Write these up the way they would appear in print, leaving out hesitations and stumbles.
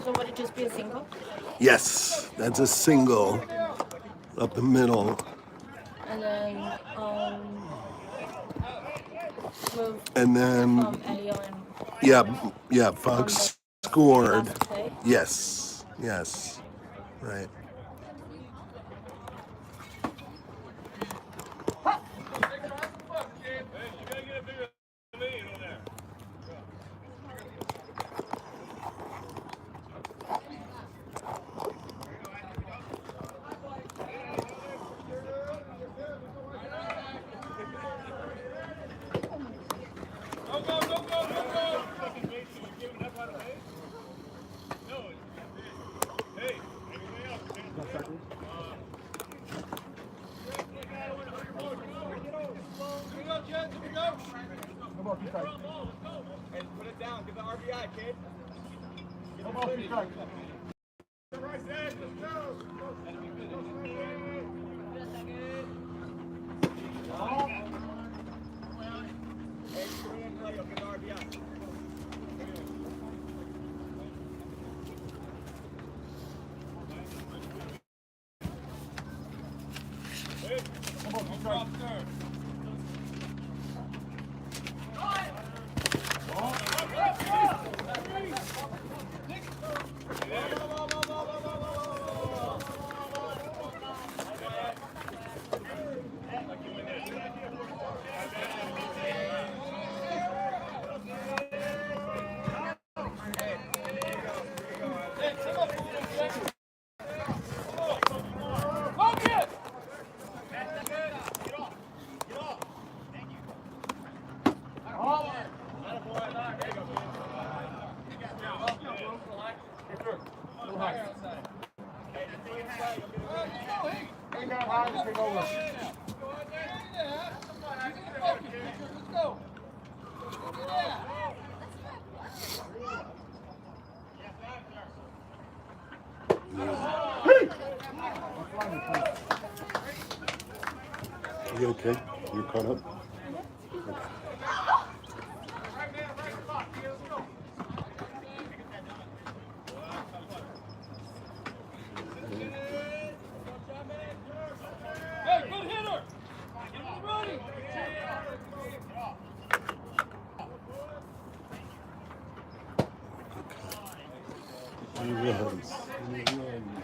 So would it just be a single? Yes, that's a single up the middle. And then move And then, Elio and yeah, Fox scored. last play. Yes, yes, right. And put it down. Give the RBI, kid. You okay? You caught up? He runs. He runs.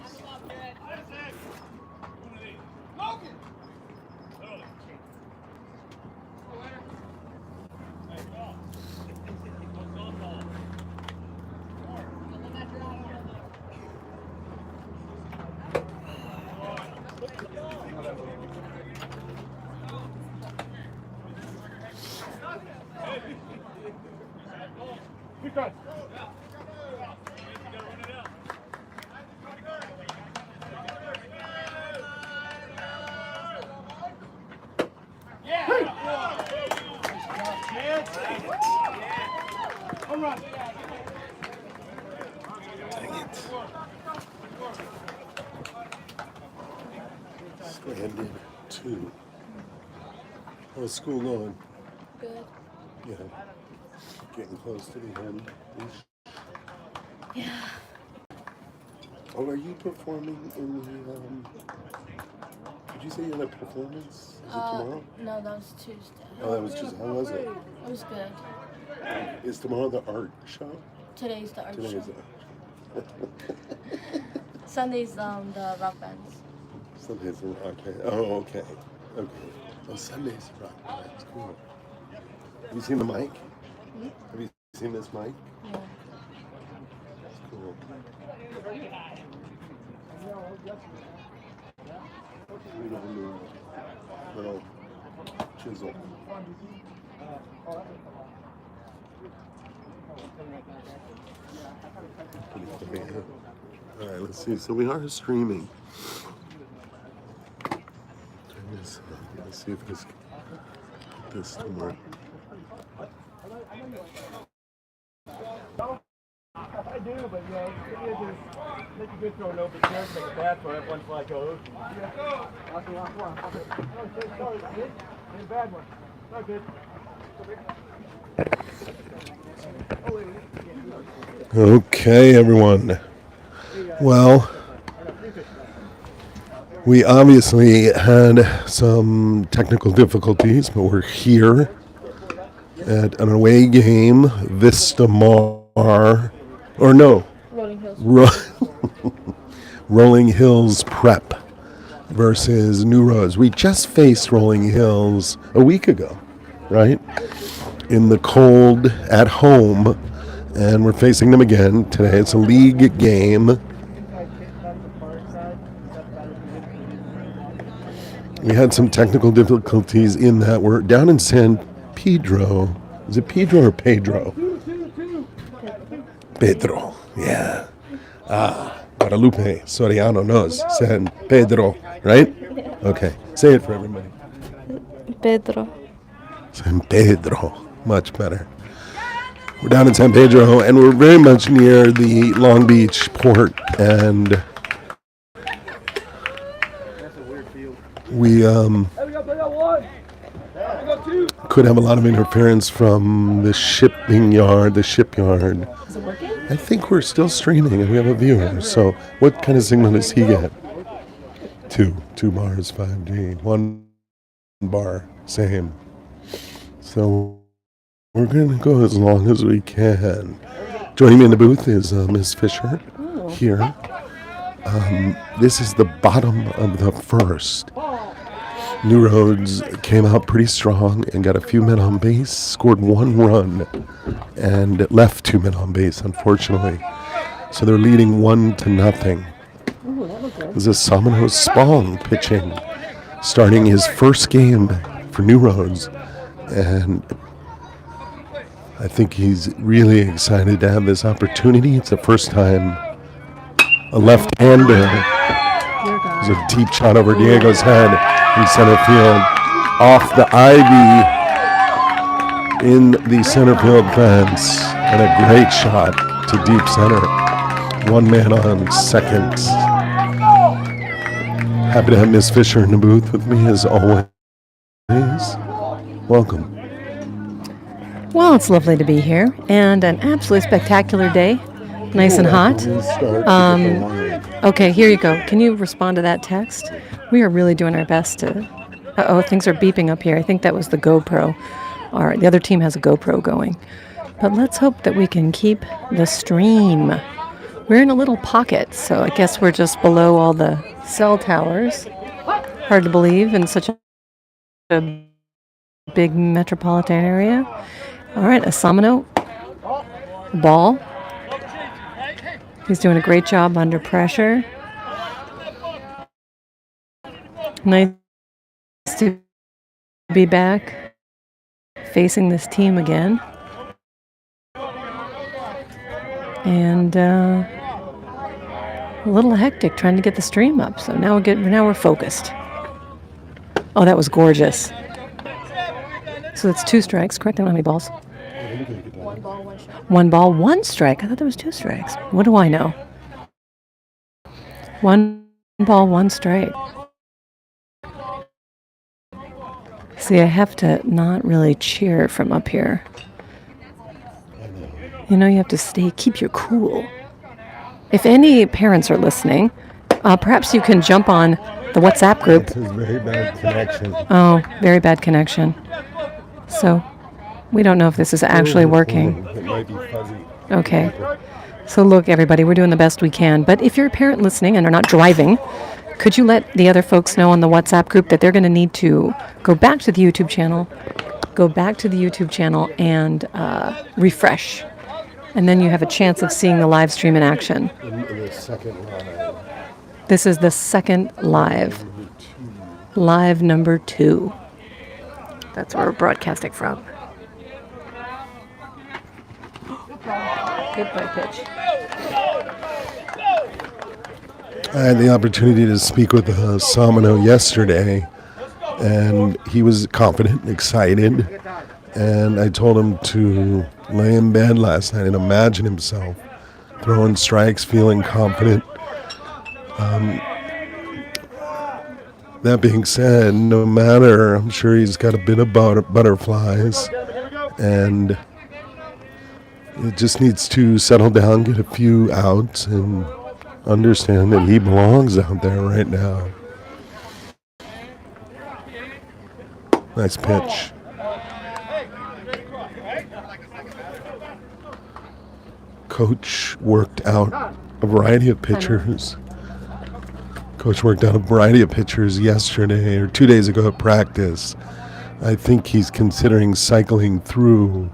Stranded 2. How's school going? Good. Yeah. Getting close to the end. Yeah. Oh, are you performing in the, did you say you had a performance? Is it tomorrow? No, that was Tuesday. Oh, that was just, how was it? It was good. Is tomorrow the art show? Today's the art Today show. is Sunday's the rock bands. Sunday's the rock band. Oh, okay. Okay. Oh, Sunday's the rock band. That's cool. Have you seen the mic? Hmm? Have you seen this mic? Yeah. That's cool. Little chisel. All right, let's see. So we are streaming. Let's see if this to work. I do, but you know, it is make a good throw, no, but you have to make a bad throw. Everyone's like, oh, sorry, a bad one. Not good. Okay, everyone. Well, we obviously had some technical difficulties, but we're here at an away game, Vista Mar, or no, Rolling Hills. Rolling Hills Prep versus New Roads. We just faced Rolling Hills a week ago, right? In the cold at home, and we're facing them again today. It's a league game. We had some technical difficulties in that we're down in San Pedro. Is it Pedro or Pedro? Pedro, yeah. Guadalupe Soriano knows. San Pedro, right? Okay, say it for everybody. Pedro. San Pedro, much better. We're down in San Pedro, and we're very much near the Long Beach port, and we could have a lot of interference from the shipyard. Is it working? I think we're still streaming, and we have a viewer. So what kind of signal does he get? Two bars, 5G. 1 bar, same. So we're going to go as long as we can. Joining me in the booth is Ms. Fisher here. This is the bottom of the first. New Roads came out pretty strong and got a few men on base, scored 1 run, and left 2 men on base, unfortunately. So they're leading 1-0. This is Samano Spong pitching, starting his first game for New Roads, and I think he's really excited to have this opportunity. It's the first time a left-hander. There's a deep shot over Diego's head in center field, off the ivy in the center field fence, and a great shot to deep center. 1 man on second. Happy to have Miss Fisher in the booth with me as always. Welcome. Well, it's lovely to be here, and an absolutely spectacular day. Nice and hot. Okay, here you go. Can you respond to that text? We are really doing our best to... things are beeping up here. I think that was the GoPro. The other team has a GoPro going. But let's hope that we can keep the stream. We're in a little pocket, so I guess we're just below all the cell towers. Hard to believe in such a big metropolitan area. All right, Asamano. Ball. He's doing a great job under pressure. Nice to be back facing this team again. And a little hectic trying to get the stream up. So now we're focused. Oh, that was gorgeous. So that's 2 strikes, correct? I don't know how many balls. 1 ball, 1 strike. 1 ball, 1 strike. I thought there was 2 strikes. What do I know? 1 ball, 1 strike. See, I have to not really cheer from up here. You know, you have to keep your cool. If any parents are listening, perhaps you can jump on the WhatsApp group. This is very bad connection. Oh, very bad connection. So we don't know if this is actually working. It might be fuzzy. Okay. So look, everybody, we're doing the best we can. But if you're a parent listening and are not driving, could you let the other folks know on the WhatsApp group that they're going to need to go back to the YouTube channel, and refresh. And then you have a chance of seeing the live stream in action. In the second live. This is the second live. Live number 2. That's where we're broadcasting from. Good play pitch. I had the opportunity to speak with Samano yesterday, and he was confident, excited, and I told him to lay in bed last night and imagine himself throwing strikes, feeling confident. That being said, no matter, I'm sure he's got a bit of butterflies, and it just needs to settle down, get a few outs, and understand that he belongs out there right now. Nice pitch. Coach worked out a variety of pitchers. Yesterday or 2 days ago at practice. I think he's considering cycling through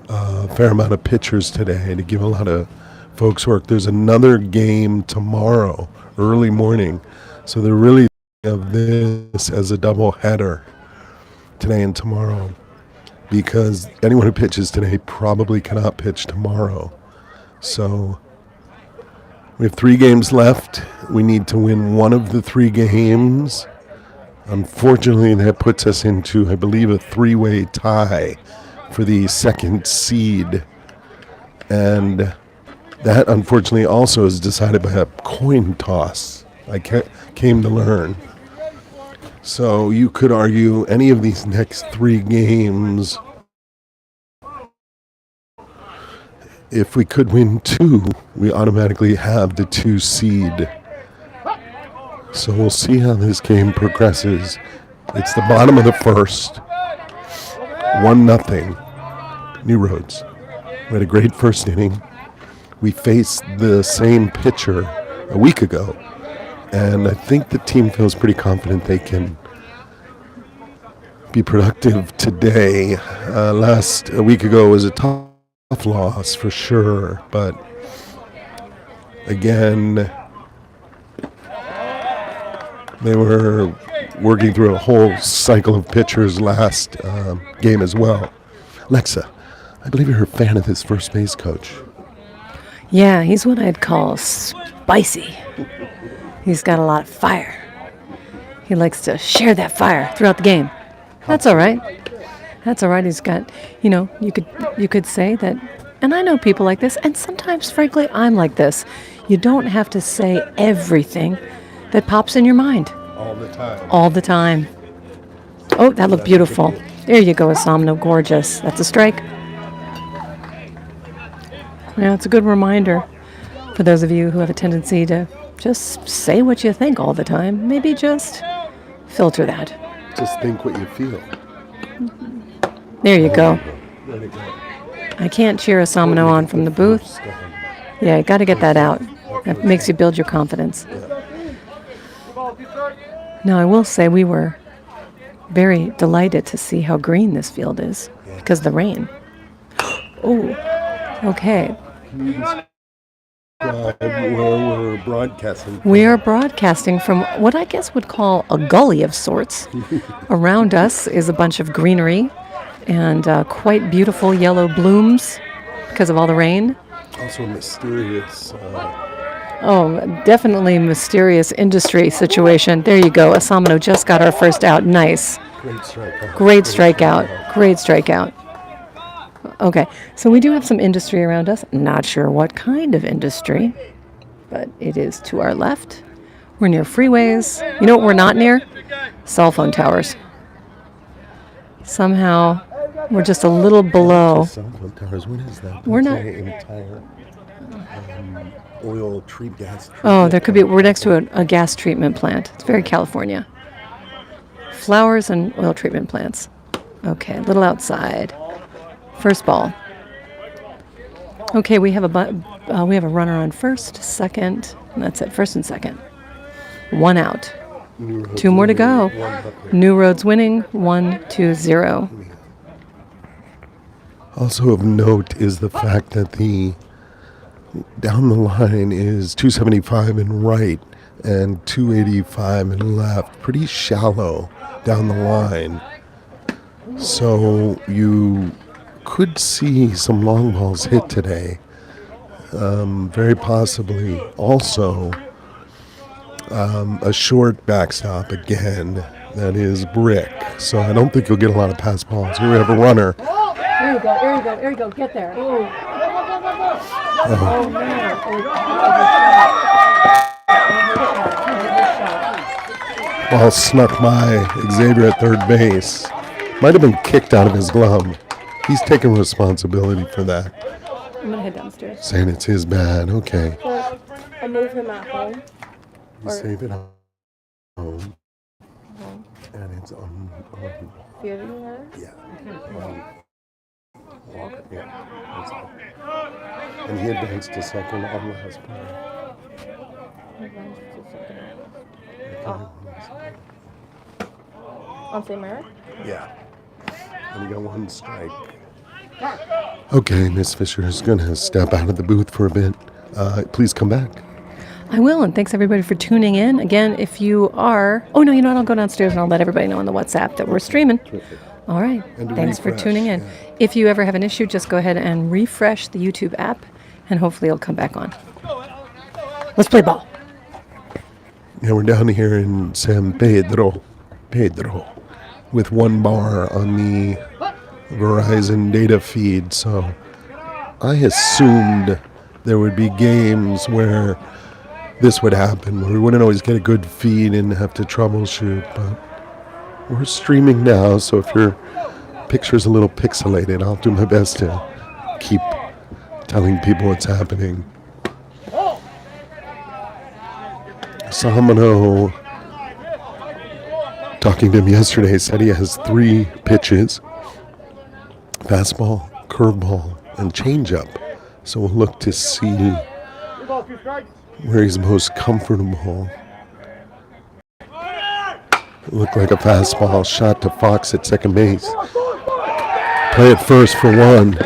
a fair amount of pitchers today to give a lot of folks work. There's another game tomorrow, early morning. So they're really thinking of this as a double header today and tomorrow, because anyone who pitches today probably cannot pitch tomorrow. So we have 3 games left. We need to win one of the 3 games. Unfortunately, that puts us into, I believe, a 3-way tie for the second seed. And that, unfortunately, also is decided by a coin toss, I came to learn. So you could argue any of these next 3 games, if we could win 2, we automatically have the 2 seed. So we'll see how this game progresses. It's the bottom of the first. 1-0. New Roads. We had a great first inning. We faced the same pitcher a week ago. And I think the team feels pretty confident they can be productive today. A week ago was a tough loss for sure. But again, they were working through a whole cycle of pitchers last game as well. Alexa, I believe you're a fan of this first base coach. Yeah, he's what I'd call spicy. He's got a lot of fire. He likes to share that fire throughout the game. That's all right. That's all right. He's got, you could say that, and I know people like this, and sometimes, frankly, I'm like this. You don't have to say everything that pops in your mind. All the time. All the time. Oh, that looked beautiful. There you go, Asamno. Gorgeous. That's a strike. Yeah, it's a good reminder for those of you who have a tendency to just say what you think all the time. Maybe just filter that. Just think what you feel. There you go. Let it go. I can't cheer Asamno on from the booth. Yeah, you got to get that out. That makes you build your confidence. Now, I will say we were very delighted to see how green this field is because of the rain. Oh, okay. Where we're broadcasting. We are broadcasting from what I guess would call a gully of sorts. Around us is a bunch of greenery and quite beautiful yellow blooms because of all the rain. Also mysterious. Oh, definitely mysterious industry situation. There you go. Asamno just got our first out. Nice. Great strikeout. Great strikeout. Great strikeout. Okay, so we do have some industry around us. Not sure what kind of industry, but it is to our left. We're near freeways. You know what we're not near? Cell phone towers. Somehow, we're just a little below. Cell phone towers. What is that? We're not. Entire oil gas. Oh, there could be. We're next to a gas treatment plant. It's very California. Flowers and oil treatment plants. Okay, a little outside. First ball. Okay, we have a runner on first, second, and that's it. First and second. 1 out. 2 more to go. New Roads winning 1-0. Also of note is the fact that the down the line is 275 in right and 285 in left. Pretty shallow down the line. So you could see some long balls hit today. Very possibly also a short backstop again that is brick. So I don't think you'll get a lot of pass balls. Here we have a runner. There you go. Get there. Ball snuck by Xavier at third base. Might have been kicked out of his glove. He's taking responsibility for that. I'm going to head downstairs. Saying it's his bad. Okay. So I move him at home. You save it home. And it's on Feeling her. Walker. Yeah. That's all. And he advanced to second on last play. On St. Mary? Yeah. And he got one strike. Okay, Miss Fisher is going to step out of the booth for a bit. Please come back. I will, and thanks everybody for tuning in. Again, if you are... Oh, no, you know what? I'll go downstairs and I'll let everybody know on the WhatsApp that we're streaming. Terrific. All right. And to Thanks for refresh, tuning in. yeah. If you ever have an issue, just go ahead and refresh the YouTube app, and hopefully it'll come back on. Let's play ball. Yeah, we're down here in San Pedro, with 1 bar on the Verizon data feed. So I assumed there would be games where this would happen, where we wouldn't always get a good feed and have to troubleshoot. But we're streaming now, so if your picture's a little pixelated, I'll do my best to keep telling people what's happening. Samano, talking to him yesterday, said he has 3 pitches: fastball, curveball, and changeup. So we'll look to see where he's most comfortable. Looked like a fastball shot to Fox at second base. Play it first for 1.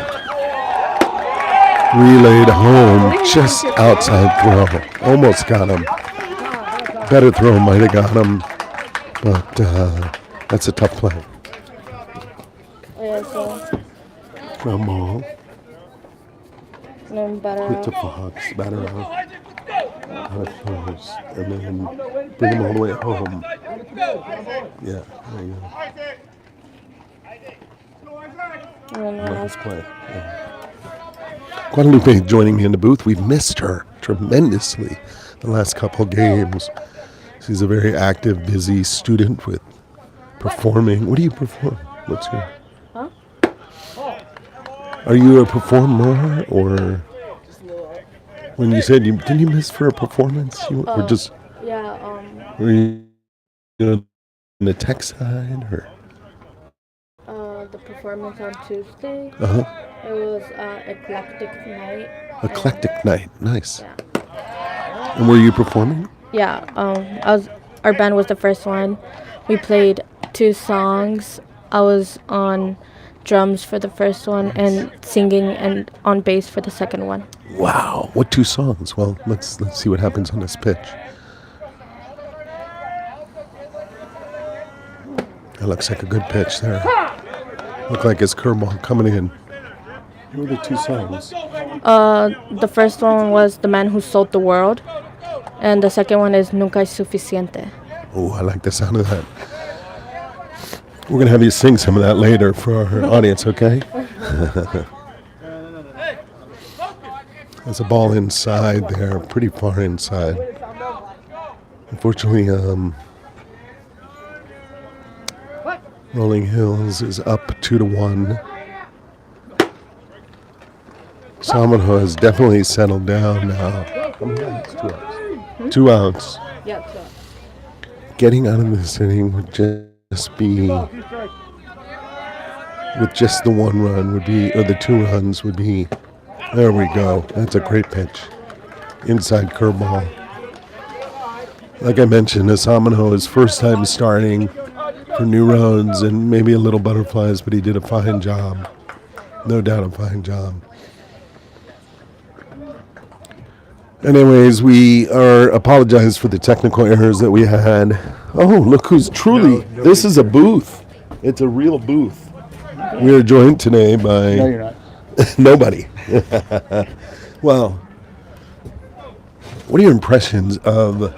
Relayed home, just outside throw. Almost got him. Better throw might have got him, but that's a tough play. Yeah, so Ground ball. then better Hit to Fox. Batter out. Out of first. And then bring him all the way home. Yeah, there you go. and then Nice play. Yeah. Guadalupe joining me in the booth. We've missed her tremendously the last couple games. She's a very active, busy student with performing. What do you perform? What's your... Huh? Are you a performer, or when you said didn't you miss for a performance? Or just yeah, were you in the tech side, or? the performance on Tuesday. Uh-huh. It was eclectic night. Eclectic night. Nice. Yeah. And were you performing? Yeah, our band was the first one. We played 2 songs. I was on drums for the first one and singing and on bass for the second one. Wow. What 2 songs? Well, let's see what happens on this pitch. That looks like a good pitch there. Looked like his curveball coming in. What were the 2 songs? The first one was The Man Who Sold the World, and the second one is Nunca es Suficiente. Oh, I like the sound of that. We're going to have you sing some of that later for our audience, okay? There's a ball inside there, pretty far inside. Unfortunately, Rolling Hills is up 2-1. Samaho has definitely settled down now. How many outs? 2 outs. 2 outs. Yeah, Getting out of this inning would just be, with just the 1 run would be, or the 2 runs would be, there we go. That's a great pitch. Inside curveball. Like I mentioned, Asamano is first time starting for New Roads and maybe a little butterflies, but he did a fine job. No doubt a fine job. Anyways, we apologize for the technical errors that we had. Oh, look who's truly, this is a booth. It's a real booth. We are joined today by... No, you're not. Nobody. Well, what are your impressions of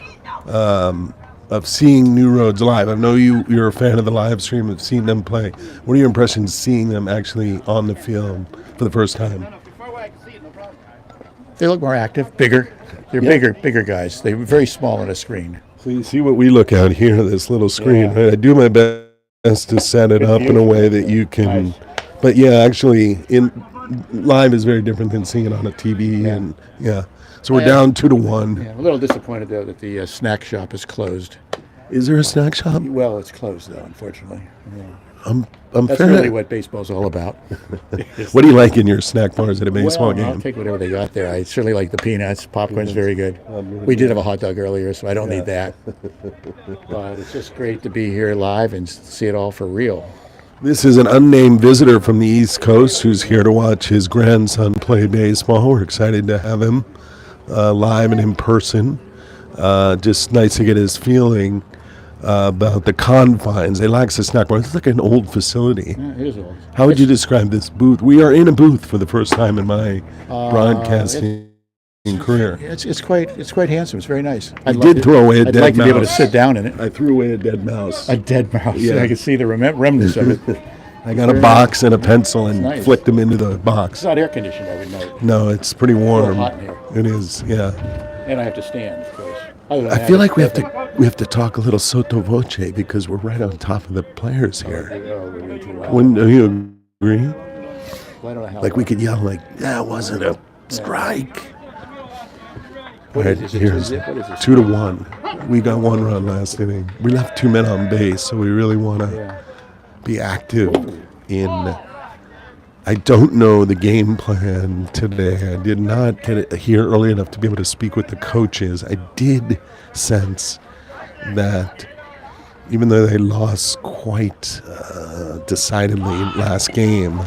seeing New Roads live? I know you're a fan of the live stream, of seeing them play. What are your impressions seeing them actually on the field for the first time? They look more active, bigger. They're bigger guys. They're very small on a screen. So you see what we look at here, this little screen, right? I do my best to set it up in a way that you can... But yeah, actually, live is very different than seeing it on a TV, Yeah. and So we're down 2-1. Yeah, I'm a little disappointed though that the snack shop is closed. Is there a snack shop? Well, it's closed though, unfortunately. Yeah. I'm That's fair. really what baseball's all about. What do you like in your snack bars at a baseball Well, game? I'll take whatever they got there. I certainly like the peanuts. Popcorn's very good. We did have a hot dog earlier, so I don't need that. But it's just great to be here live and see it all for real. This is an unnamed visitor from the East Coast who's here to watch his grandson play baseball. We're excited to have him live and in person. Just nice to get his feeling about the confines. They lack a snack bar. It's like an old facility. Yeah, it is old. How would you describe this booth? We are in a booth for the first time in my broadcasting career. It's quite handsome. It's very nice. I did throw away a I'd dead like to be able to mouse. sit down in it. I threw away a dead mouse. A dead mouse. Yeah. I can see the remnants of it. I got a box and a pencil and nice. flicked them into the It's box. not air conditioned, I would note. No, it's pretty warm. hot in here. It is, yeah. And I have to stand, of course. Other than I that, feel it's like perfect. we have to talk a little sotto voce because we're right on top of the players here. Oh, we're way too loud. Wouldn't you agree? Well, I don't know how Like we loud. could yell like, that wasn't a strike. What All is right, this? here's What is this? 2-1. We got one run last inning. We left 2 men on base, so we really want to Yeah. be active in. I don't know the game plan today. I did not get it here early enough to be able to speak with the coaches. I did sense that even though they lost quite decidedly last game,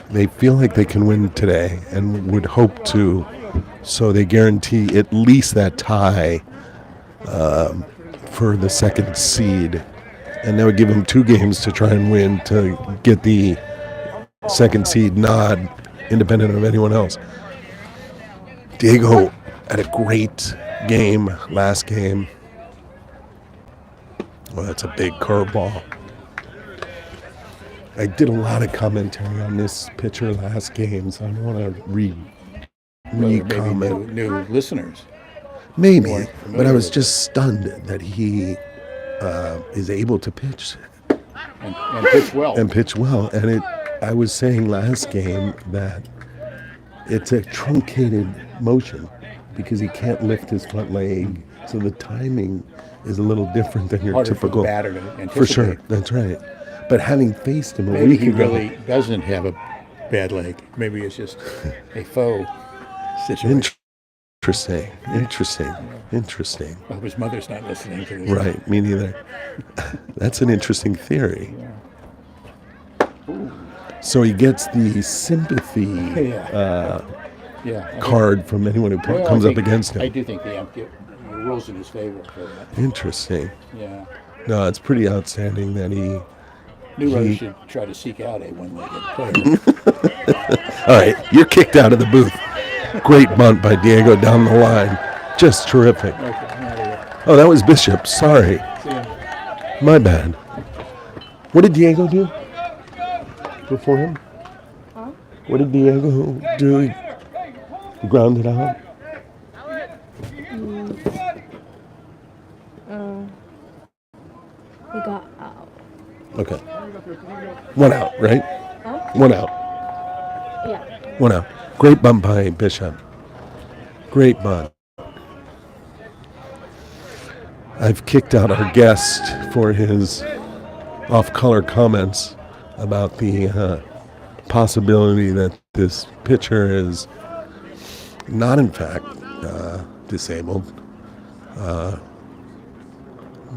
they feel like they can win today and would hope to. So they guarantee at least that tie for the second seed. And that would give them 2 games to try and win to get the second seed nod independent of anyone else. Diego had a great game last game. Well, that's a big curveball. I did a lot of commentary on this pitcher last game, so I don't want to Maybe re-comment. new listeners. Maybe, more but I was familiar. just stunned that he is able to pitch And pitch well. and pitch well. And I was saying last game that it's a truncated motion because he can't lift his front leg, so the timing is a little different than your Harder for typical. the batter to anticipate. For sure, that's right. But having faced him a Maybe week he ago, really doesn't have a bad leg. Maybe it's just a faux situation. Interesting. I hope his mother's not listening to this. Right, me neither. That's an interesting theory. So he gets the sympathy Yeah. card from anyone who Well, comes I up think- against I him. do think the rules in his favor for that. Interesting. Yeah. No, it's pretty outstanding that he. New Rose should try to seek out a one-legged player. All right, you're kicked out of the booth. Great bunt by Diego down the line. Just terrific. Okay, I'm out of here. Oh, that was Bishop. Sorry. See ya. My bad. What did Diego do before him? What did Diego do? He grounded out? We got out. Okay. 1 out, right? Huh? 1 out. Yeah. 1 out. Great bunt by Bishop. Great bunt. I've kicked out our guest for his off-color comments about the possibility that this pitcher is not, in fact, disabled.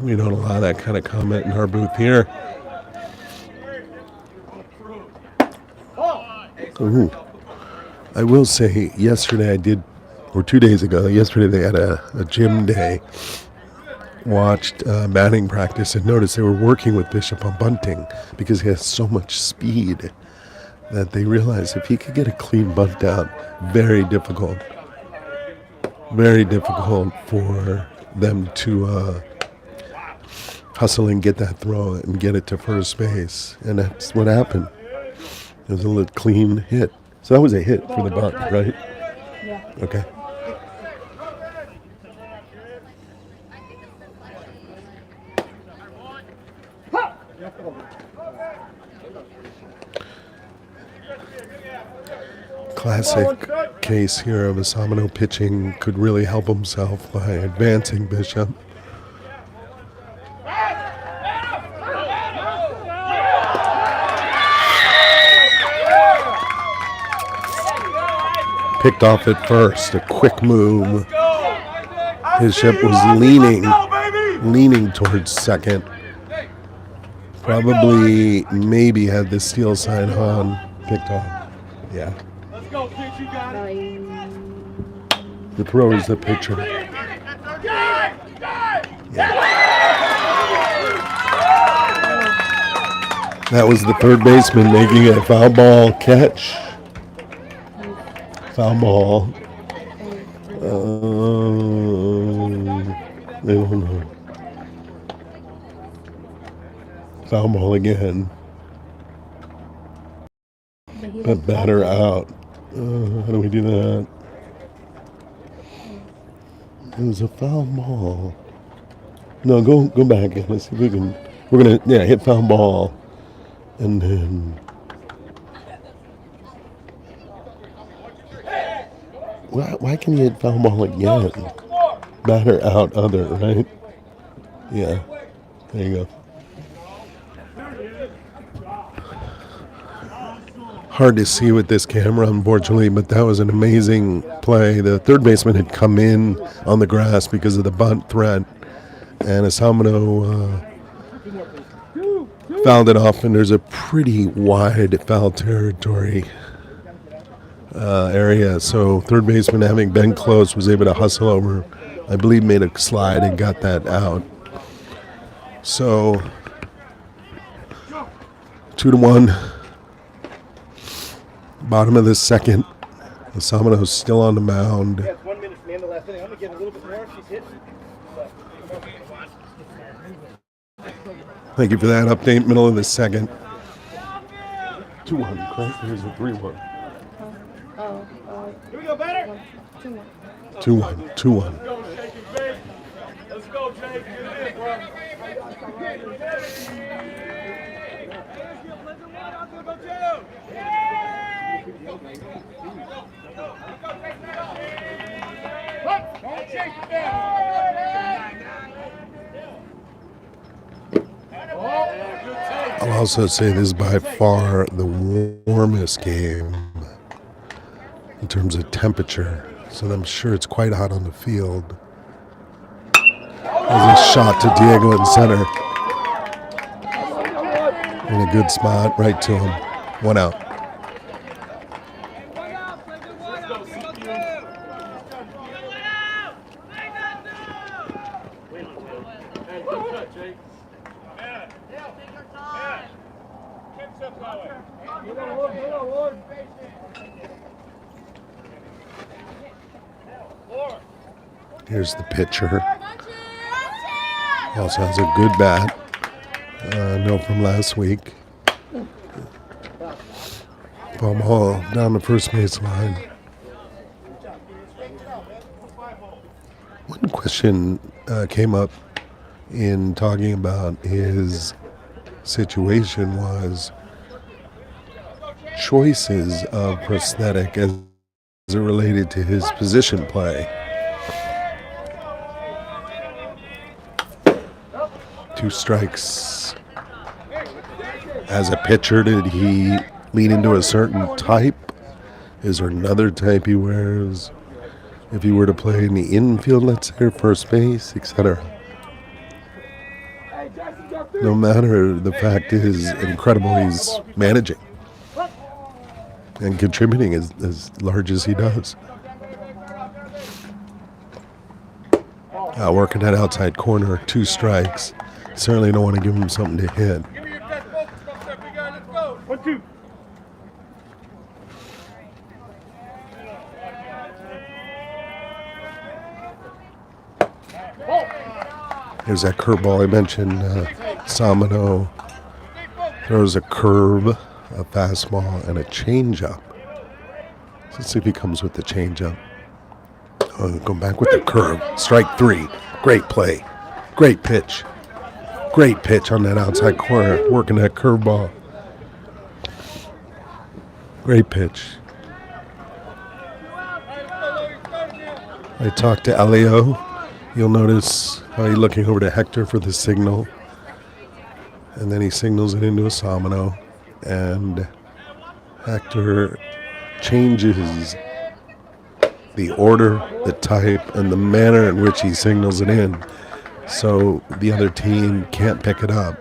We don't allow that kind of comment in our booth here. Ooh. I will say, yesterday I did, or 2 days ago, yesterday they had a gym day. Watched batting practice and noticed they were working with Bishop on bunting because he has so much speed that they realized if he could get a clean bunt out, very difficult for them to hustle and get that throw and get it to first base. And that's what happened. It was a little clean hit. So that was a hit for the bunt, right? Yeah. Okay. Classic case here of Asamano pitching could really help himself by advancing Bishop. Picked off at first, a quick move. Bishop was leaning towards second. Probably, maybe had the steal sign on. Picked off. Yeah. Let's go, kid. You got it. The thrower is the pitcher. That was the third baseman making a foul ball catch. Foul ball. I don't know. Foul ball again. But batter out. How do we do that? It was a foul ball. No, go back and let's see if we can. We're gonna hit foul ball, and then why can you hit foul ball again? Batter out, other, right? Yeah, there you go. Hard to see with this camera, unfortunately, but that was an amazing play. The third baseman had come in on the grass because of the bunt threat, and Asamano fouled it off, and there's a pretty wide foul territory area. So third baseman, having been close, was able to hustle over, I believe made a slide and got that out. So 2-1. Bottom of the second. Asamano's still on the mound. Yes, 1 minute from the end of the last inning. I'm going to get a little bit more if she's hitting. Thank you for that update. Middle of the second. 2-1, correct? Here's a 3-1. Here we go, better. 2-1, 2-1. Let's go, Jake. Get it, bro. I'll also say this is by far the warmest game in terms of temperature, so I'm sure it's quite hot on the field. There's a shot to Diego in center. In a good spot, right to him. 1 out. Here's the pitcher. Also has a good bat. Note from last week. Ball down the first base line. One question came up in talking about his situation was choices of prosthetic as it related to his position play. 2 strikes. As a pitcher, did he lean into a certain type? Is there another type he wears? If he were to play in the infield, let's say, or first base, etc. No matter, the fact is incredible he's managing and contributing as large as he does. Working that outside corner, 2 strikes. Certainly don't want to give him something to hit. Give me your best focus. Go, step. We got it. Let's go. 1, 2. There's that curveball I mentioned. Asamano throws a curve, a fastball, and a changeup. So let's see if he comes with the changeup. Go back with the curve. Strike 3. Great play. Great pitch. Great pitch on that outside corner, working that curveball. Great pitch. I talked to Elio. You'll notice how he's looking over to Hector for the signal. And then he signals it into a Samano. And Hector changes the order, the type, and the manner in which he signals it in, so the other team can't pick it up.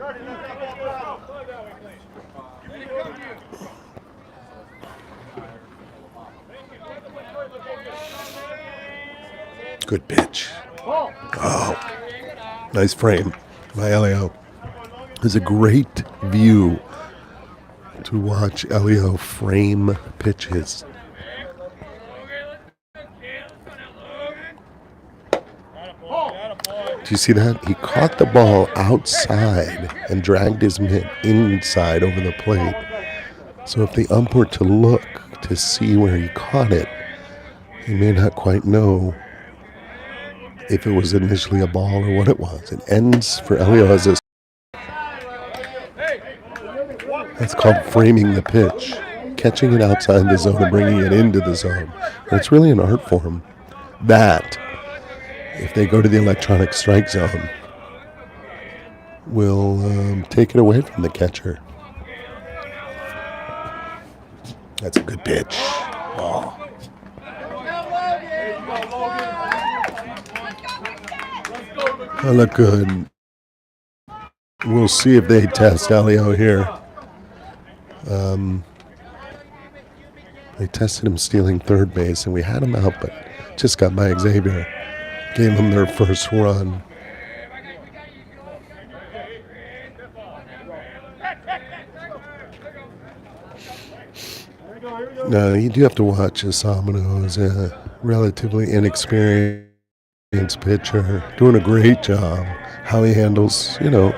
Good pitch. Oh, nice frame by Elio. It's a great view to watch Elio frame pitches. Do you see that? He caught the ball outside and dragged his mitt inside over the plate. So if the ump were to look to see where he caught it, he may not quite know if it was initially a ball or what it was. It ends for Elio as a... That's called framing the pitch. Catching it outside the zone and bringing it into the zone. And it's really an art form. That, if they go to the electronic strike zone, will take it away from the catcher. That's a good pitch. Oh. I look good. We'll see if they test Elio here. They tested him stealing third base, and we had him out, but just got by Xavier. Gave them their first run. No, you do have to watch Asamino as a relatively inexperienced pitcher, doing a great job. How he handles, the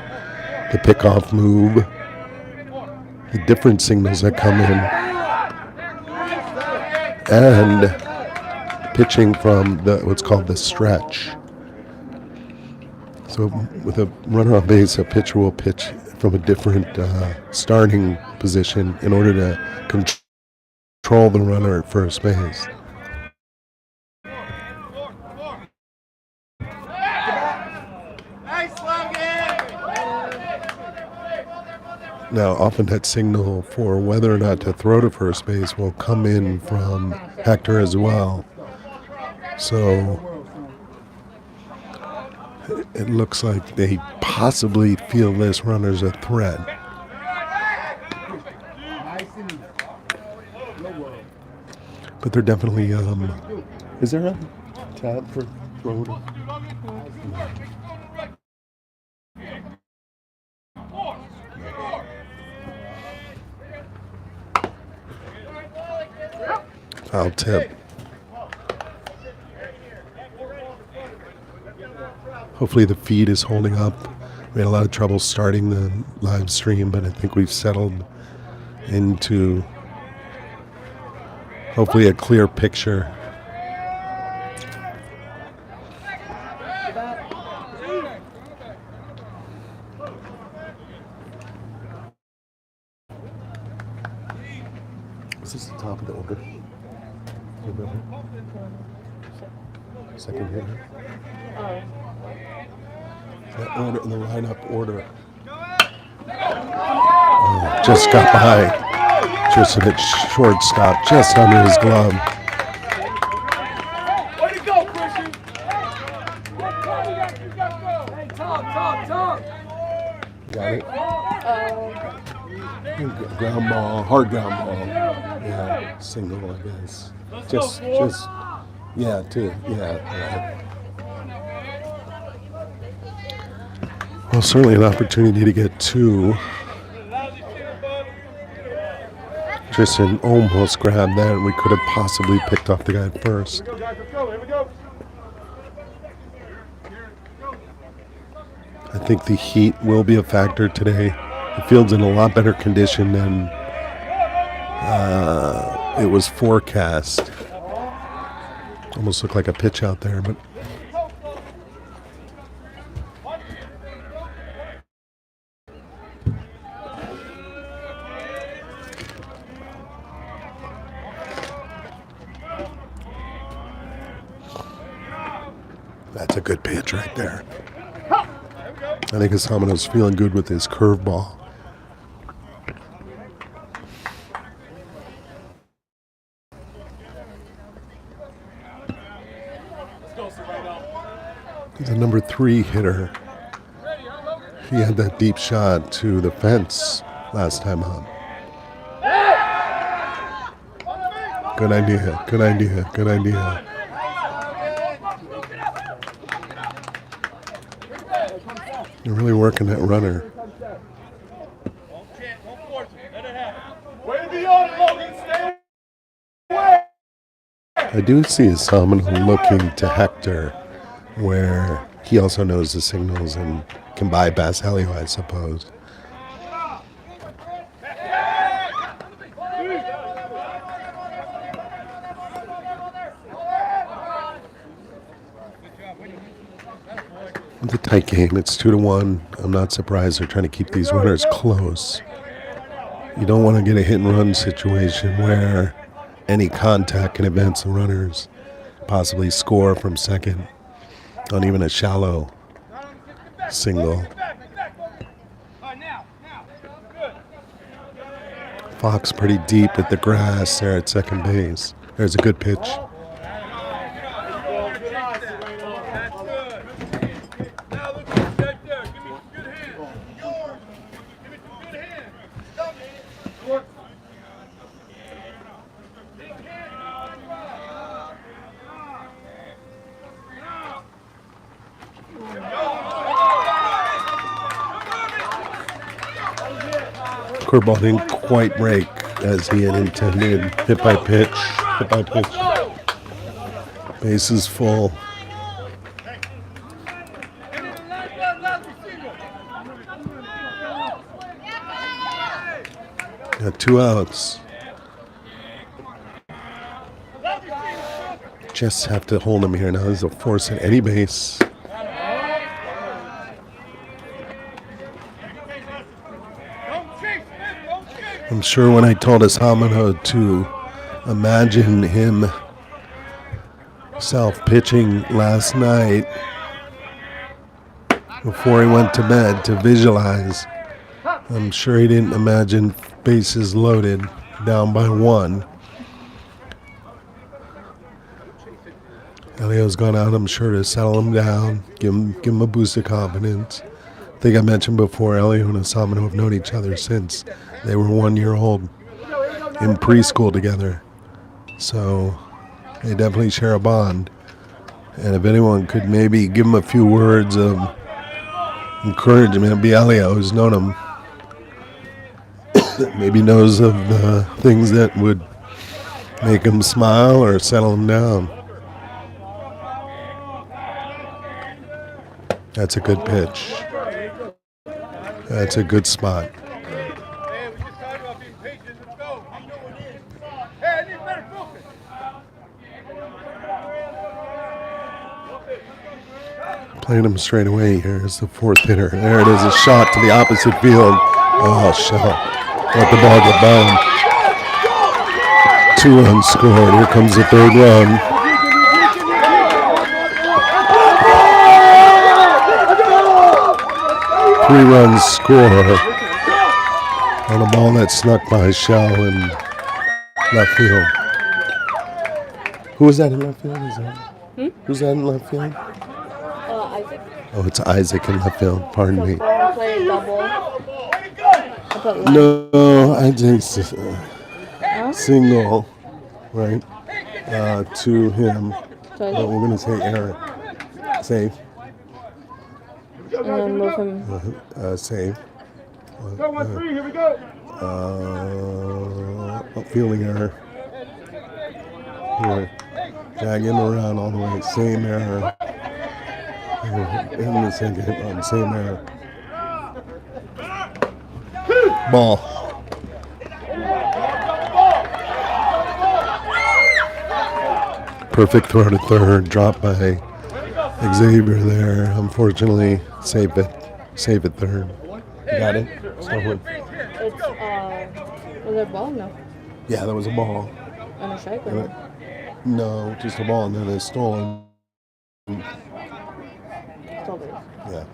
pickoff move, the different signals that come in, and pitching from what's called the stretch. So with a runner on base, a pitcher will pitch from a different starting position in order to control the runner at first base. Now, often that signal for whether or not to throw to first base will come in from Hector as well. So it looks like they possibly feel this runner's a threat. But they're definitely, is there a tab for throw to? Foul tip. Hopefully the feed is holding up. We had a lot of trouble starting the live stream, but I think we've settled into hopefully a clear picture. Is this the top of the order? Second hitter. That order in the lineup order. Oh, just got by. Just at shortstop, just under his glove. Way to go, Christian! Hey, Tom! Got it? Ground ball, hard ground ball. Yeah, single, I guess. Just, yeah, two, yeah. Well, certainly an opportunity to get two. Tristan almost grabbed that, and we could have possibly picked off the guy at first. Here we go. I think the heat will be a factor today. The field's in a lot better condition than it was forecast. Almost looked like a pitch out there, but That's a good pitch right there. I think Asamano's feeling good with his curveball. The number 3 hitter. He had that deep shot to the fence last time up. Good idea, good idea, good idea. You're really working that runner. I do see someone looking to Hector, where he also knows the signals and can bypass Helio, I suppose. It's a tight game. It's 2-1. I'm not surprised they're trying to keep these runners close. You don't want to get a hit and run situation where any contact can advance the runners, possibly score from second on even a shallow single. Fox pretty deep at the grass there at second base. There's a good pitch. Curveball didn't quite break as he had intended. Hit by pitch. Hit by pitch. Base is full. Got 2 outs. Just have to hold him here now. There's a force at any base. I'm sure when I told Asamano to imagine himself pitching last night before he went to bed to visualize, I'm sure he didn't imagine bases loaded down by 1. Elio's gone out, I'm sure, to settle him down, give him a boost of confidence. I think I mentioned before, Elio and Asamano have known each other since they were 1 year old in preschool together. So they definitely share a bond. And if anyone could maybe give him a few words of encouragement, it'd be Elio, who's known him. Maybe knows of the things that would make him smile or settle him down. That's a good pitch. That's a good spot. Playing him straight away. Here's the 4th hitter. There it is, a shot to the opposite field. Oh, shot. Let the ball get by him. 2 runs scored. Here comes the 3rd run. Three runs score on a ball that snuck by Shell in left field. Who was that in left field? Who's that in left field? Isaac. Oh, it's Isaac in left field. Pardon me. Play double. No, I think single, right? To him. But we're going to say error. Save. And then move him. Save. 1-3, here we go. Fielding error. Here. Tag him around all the way. Same error. In the second, same error. Ball. Perfect throw to third. Drop by Xavier there. Unfortunately, save it third. You got it? Start with. It's, was there a ball? No. Yeah, that was a ball. On a strike or no? No, just a ball and then it's stolen. Strawberries. Yeah.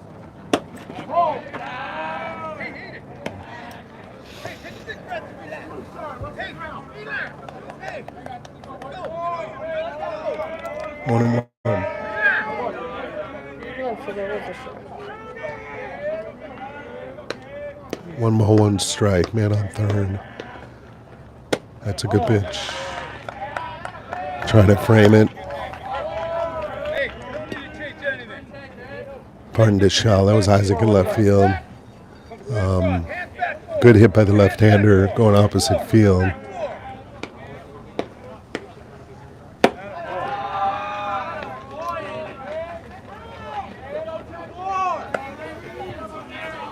One and one. Yeah, so there was a shot. 1 ball, 1 strike. Man on third. That's a good pitch. Trying to frame it. Pardon this shot. That was Isaac in left field. Good hit by the left-hander going opposite field.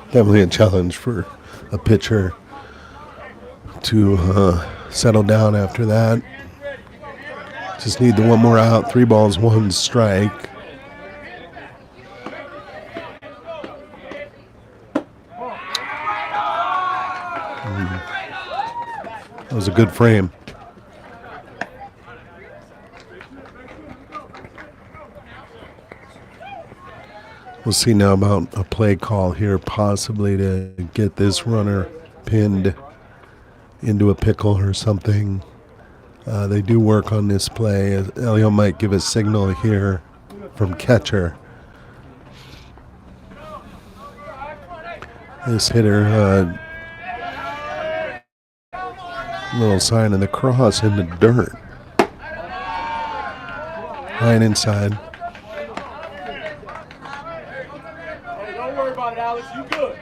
Definitely a challenge for a pitcher to settle down after that. Just need the one more out. 3 balls, 1 strike. That was a good frame. We'll see now about a play call here, possibly to get this runner pinned into a pickle or something. They do work on this play. Elio might give a signal here from catcher. This hitter, little sign of the cross in the dirt. Right inside. Don't worry about it, Alex. You good.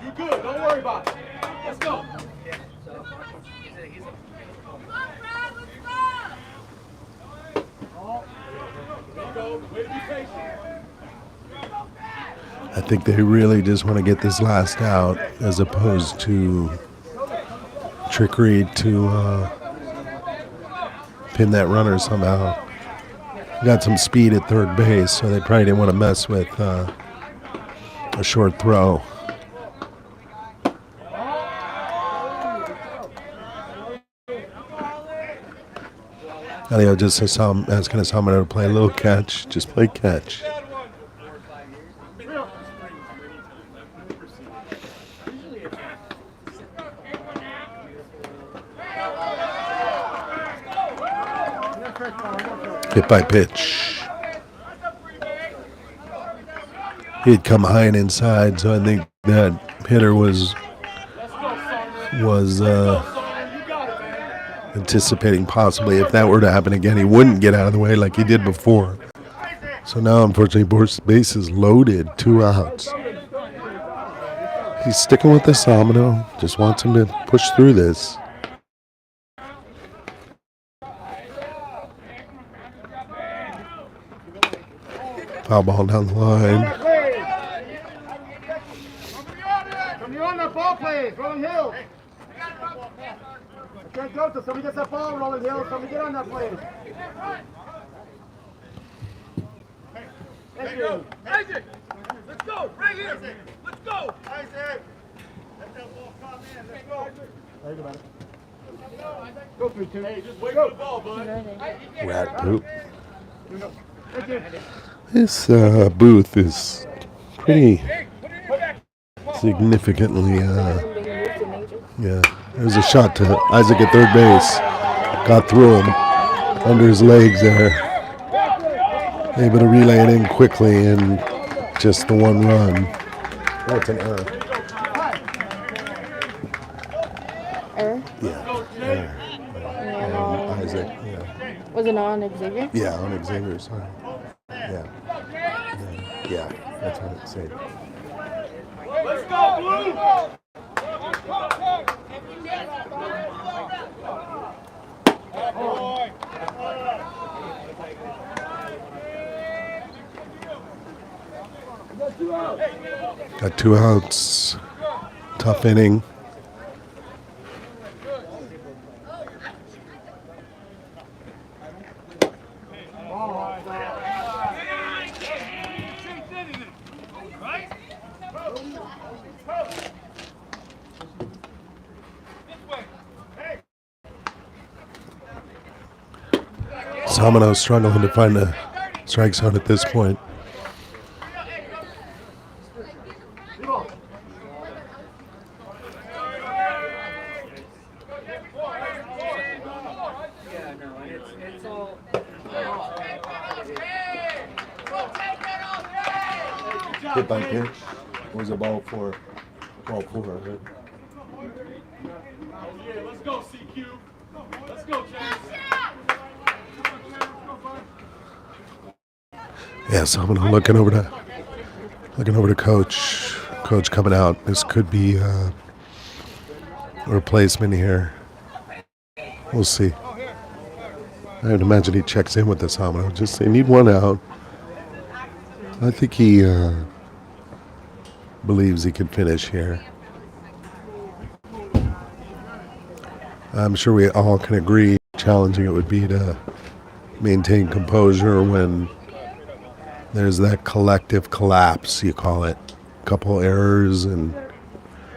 You good. Don't worry about it. Let's go. I think they really just want to get this last out as opposed to trickery to pin that runner somehow. Got some speed at third base, so they probably didn't want to mess with a short throw. Elio just asking Asamano to play a little catch. Just play catch. Hit by pitch. He'd come high and inside, so I think that hitter was anticipating possibly if that were to happen again, he wouldn't get out of the way like he did before. So now, unfortunately, base is loaded, 2 outs. He's sticking with the Asamano, just wants him to push through this. Foul ball down the line. Somebody on that ball, please. Rolling Hill. I can't go to somebody gets that ball, Rolling Hill. Somebody get on that, please. Thank you. Isaac, let's go. Right here. Let's go. Isaac. Let that ball come in. Let's go. Right about it. Go 3-2. Hey, just wait for the ball, bud. Rat poop. Thank you. This booth is pretty significantly, yeah. There's a shot to Isaac at third base. Got through him under his legs there. Able to relay it in quickly and just the 1 run. Oh, it's an error. Error? Yeah, error. And, Isaac, yeah. was it on Xavier? Yeah, on Xavier, sorry. Yeah. Yeah, that's what it said. Let's go, Blue. Got 2 outs. Tough inning. Asamano struggling to find a strike zone at this point. Hit by pitch. Or was it ball four? Ball four, right? Yeah, let's go, CQ. Let's go, James. Yeah, so I'm looking over to coach. Coach coming out. This could be a replacement here. We'll see. I would imagine he checks in with this Hamano. Just they need one out. I think he believes he can finish here. I'm sure we all can agree how challenging it would be to maintain composure when there's that collective collapse, you call it. Couple errors and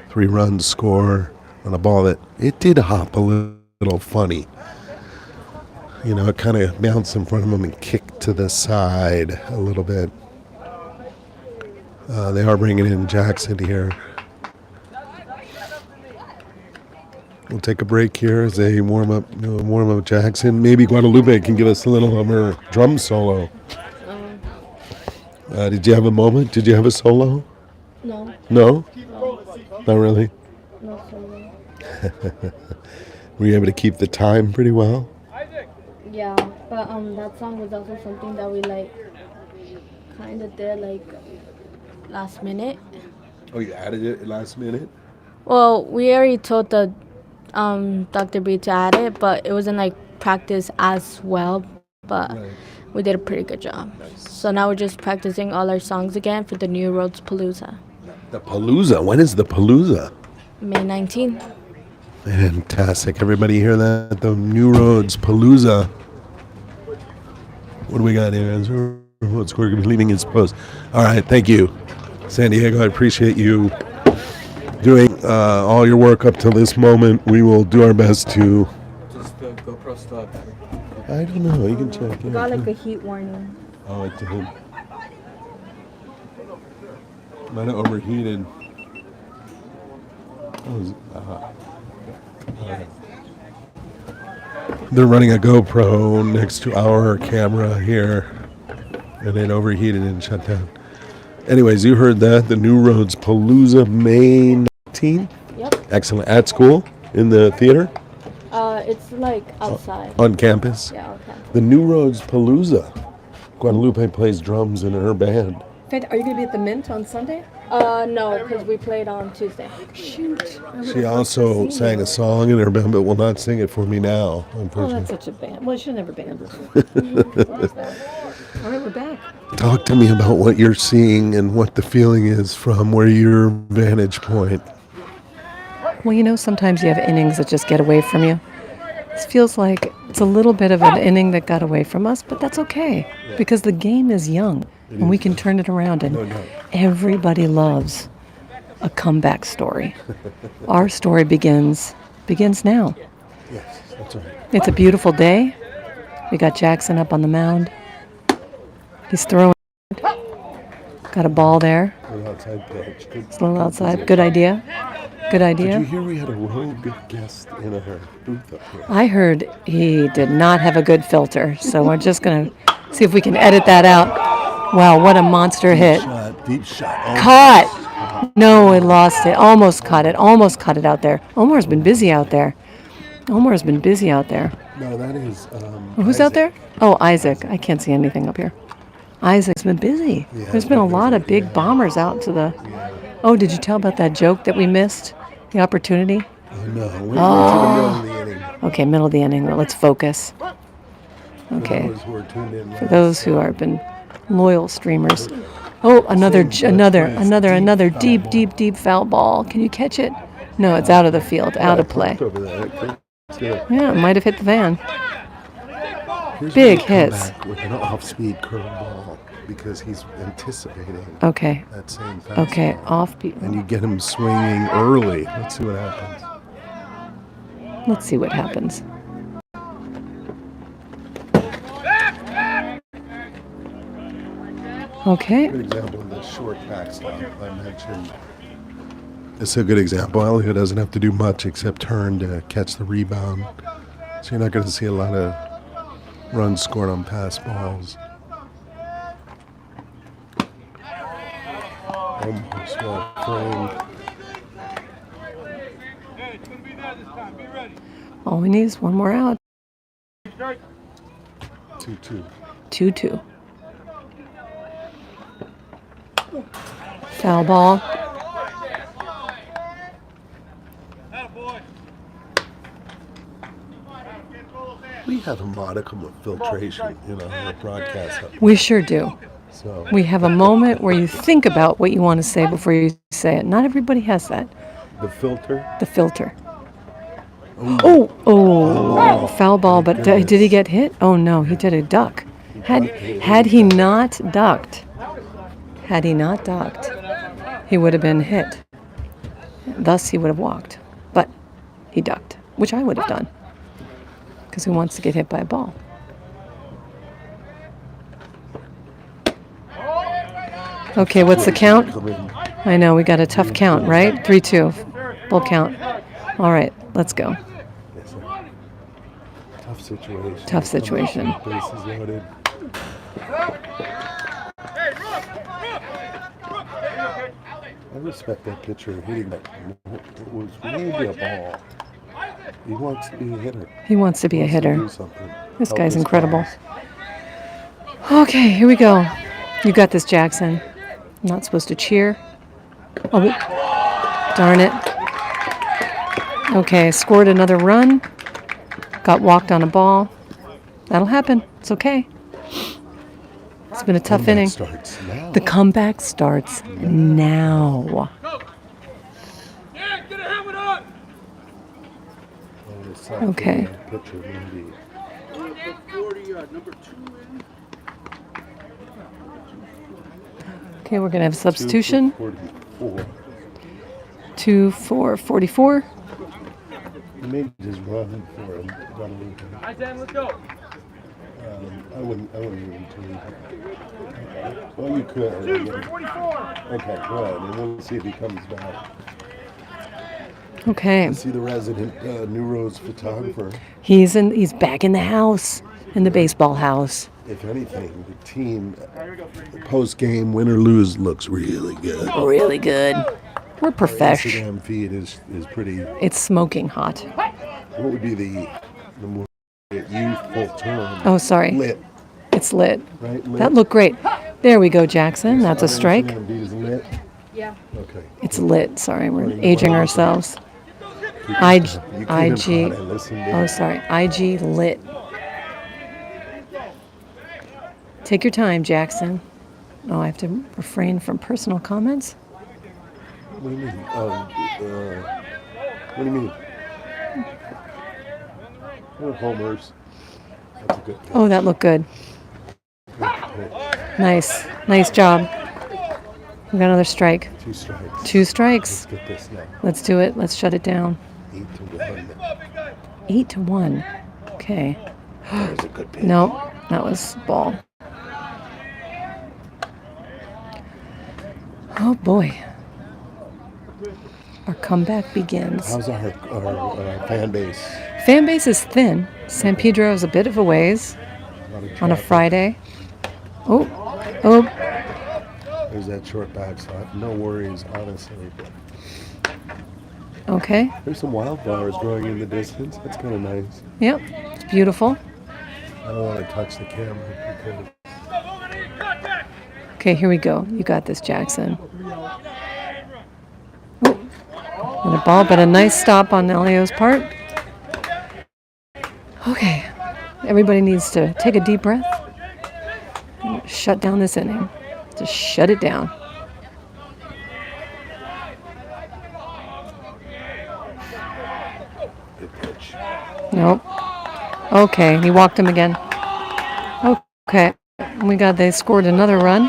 3 runs score on a ball that it did hop a little funny. You know, it kind of bounced in front of him and kicked to the side a little bit. They are bringing in Jackson here. We'll take a break here as they warm up Jackson. Maybe Guadalupe can give us a little of her drum solo. Did you have a moment? Did you have a solo? No. No? Not really? No solo. Were you able to keep the time pretty well? Yeah, but that song was also something that we kind of did last minute. Oh, you added it last minute? Well, we already told the Dr. B to add it, but it wasn't practice as well. But Right. we did a pretty good job. So now we're just practicing all our songs again for the New Roads Palooza, The Palooza. When is the Palooza? May 19th. Fantastic. Everybody hear that? The New Roads Palooza. What do we got here? What's going to be leaving his post? All right. Thank you, San Diego. I appreciate you doing all your work up till this moment. We will do our best to. Just the GoPro stop. I don't know. You can check. We got a heat warning. Oh, it did. Might have overheated. They're running a GoPro next to our camera here, and it overheated and shut down. Anyways, you heard that. The New Roads Palooza, May 19th. Yep. Excellent. At school? In the theater? It's outside. On campus? Yeah, okay. The New Roads Palooza. Guadalupe plays drums in her band. Are you going to be at the Mint on Sunday? No, because we played on Tuesday. Shoot. She also sang a song in her band, but will not sing it for me now, Oh, unfortunately. that's such a band. Well, she's never band before. All right, we're back. Talk to me about what you're seeing and what the feeling is from where your vantage point. Well, sometimes you have innings that just get away from you. This feels like it's a little bit of an inning that got away from us, but that's okay because the game is young and we can turn it around, and everybody loves a comeback story. Our story begins now. Yes, that's right. It's a beautiful day. We got Jackson up on the mound. He's throwing. Got a ball there. An outside pitch. It's a little outside. Good idea. Good Did you idea. hear we had a rogue guest in our booth up here? I heard he did not have a good filter, so we're just going to see if we can edit that out. Wow, what a monster hit. Deep shot. Caught! No, it lost it. Almost caught it. Almost caught it out there. Omar's been busy out there. Omar's been busy out there. No, that is. Who's out there? Oh, Isaac. I can't see anything up here. Isaac's been busy. Yeah, There's been a lot of big bombers out to the... Oh, did you tell about that joke that we missed? The opportunity? No, we're to the middle of the inning. Okay, middle of the inning. Well, let's focus. Okay. For those who are tuned in. For those who have been loyal streamers. Oh, another deep foul ball. Can you catch it? No, it's out of the field, out of play. Over there. Yeah, it might have hit the van. Here's Big where you come hits. back with an off-speed curveball because he's anticipating Okay. that same fastball. Okay, offbeat. And you get him swinging early. Let's see what happens. Let's see what happens. Okay. Good example of the short backstop I mentioned. It's a good example. Elliot doesn't have to do much except turn to catch the rebound. So you're not going to see a lot of runs scored on pass balls. Almost well framed. Hey, it's gonna be there this time. Be ready. All we need is one more out. 2-2. 2-2. Foul ball. Attaboy. We have a modicum of filtration, you know, in the broadcast. We sure do. So We have a moment where you think about what you want to say before you say it. Not everybody has that. the filter. The filter. Oh, foul ball, but did he get hit? Oh no, he did a duck. Had he not ducked, he would have been hit. Thus, he would have walked. But he ducked, which I would have done. Because who wants to get hit by a ball? Okay, what's the count? I know, we got a tough count, right? 3-2. Full count. All right, let's go. Tough situation. Tough situation. Bases loaded. I respect that pitcher hitting that. It was maybe a ball. He wants to be a hitter. He wants to be a Wants to hitter. do something. This Help guy's his incredible. cause. Okay, here we go. You got this, Jackson. I'm not supposed to cheer. Oh, but darn it. Okay, scored another run. Got walked on a ball. That'll happen. It's okay. It's been a tough Comeback inning. starts now. The comeback starts now. Yeah, get a helmet on. Oh, it's not Okay. the pitcher, maybe. 40, number 2 in. Okay, we're going to have substitution. 44. 2-4-44. You may just run for him. Hi, Dan, let's go. I wouldn't even change it. Well, you could. 2 for 44. Okay, good. And we'll see if he comes back. Okay. See the resident New Rose photographer. He's back in the house, in the baseball house. If anything, the team post game, win or lose, looks really good. Really good. We're professional. Instagram feed is pretty. It's smoking hot. What would be the more youthful term? Oh, sorry. Lit, It's lit. right? Lit. That looked great. There we go, Jackson. That's a strike. Instagram feed is lit. Yeah. Okay. It's lit. Sorry, we're aging ourselves. You IG. came in hot, I listened in. Oh, sorry. IG lit. Take your time, Jackson. Oh, I have to refrain from personal comments. What do you mean? What do you mean? We're homers. That's a good pitch. Oh, that looked good. Good pitch. Nice job. We got another strike. 2 strikes. 2 strikes. Let's get this now. Let's do it. Let's shut it down. 8-1. 8-1. Okay. That was a good pitch. Nope, that was ball. Oh boy. Our comeback begins. How's our fan base? Fan base is thin. San Pedro is a bit of a ways lot of on a traffic. Friday. Oh. There's that short backstop. No worries, honestly. Okay. There's some wildflowers growing in the distance. That's kind of nice. Yep. It's beautiful. I don't want to touch the camera because Okay, here we go. You got this, Jackson. Oh. Not a ball, but a nice stop on Elio's part. Okay. Everybody needs to take a deep breath. And shut down this inning. Just shut it down. good pitch. Nope. Okay, he walked him again. Okay. They scored another run.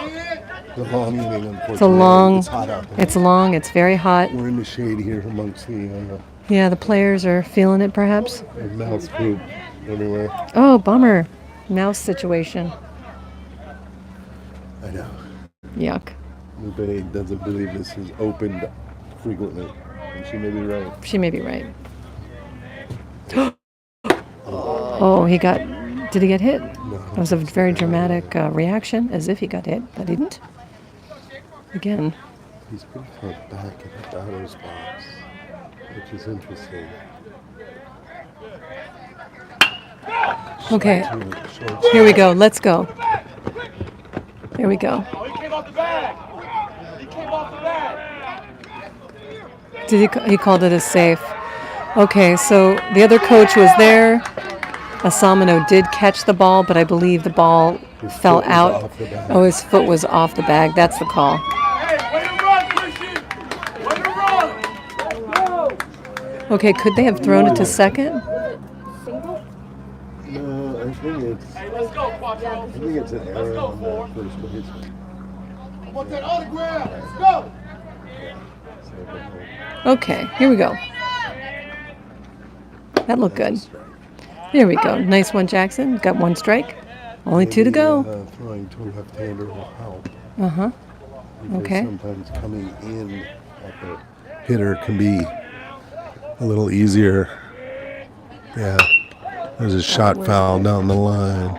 The long inning, unfortunately. It's a long, It's hot out there. it's long, it's very hot. We're in the shade here amongst the Yeah, the players are feeling it perhaps. mouse poop everywhere. Oh, bummer. Mouse situation. I know. Yuck. Lupe doesn't believe this is opened frequently, and she may be right. She may be right. Oh, did he get hit? No. That was a very dramatic reaction, as if he got hit, but he didn't. Again, He's pretty far back in the batter's box, which is interesting. Okay, Short here we go. Let's go. Here we go. Oh, he came off the bag. He came off the bag. He called it a safe. Okay, so the other coach was there. Asamino did catch the ball, but I believe the ball fell foot was out. off the bag. Oh, his foot was off the bag. That's the call. Hey, way to run, Christian. Way to run. Okay, could they have thrown it to second? No, I think it's. Hey, let's go, Quattro. I think it's an error on that first base. I want that autograph. Let's go. Okay, here we go. That looked good. Here we go. Nice one, Jackson. Got one strike. Only two to go. Throwing to a left-hander will help. Uh-huh. Because Okay. sometimes coming in at the hitter can be a little easier. Yeah. There's a shot foul down the line.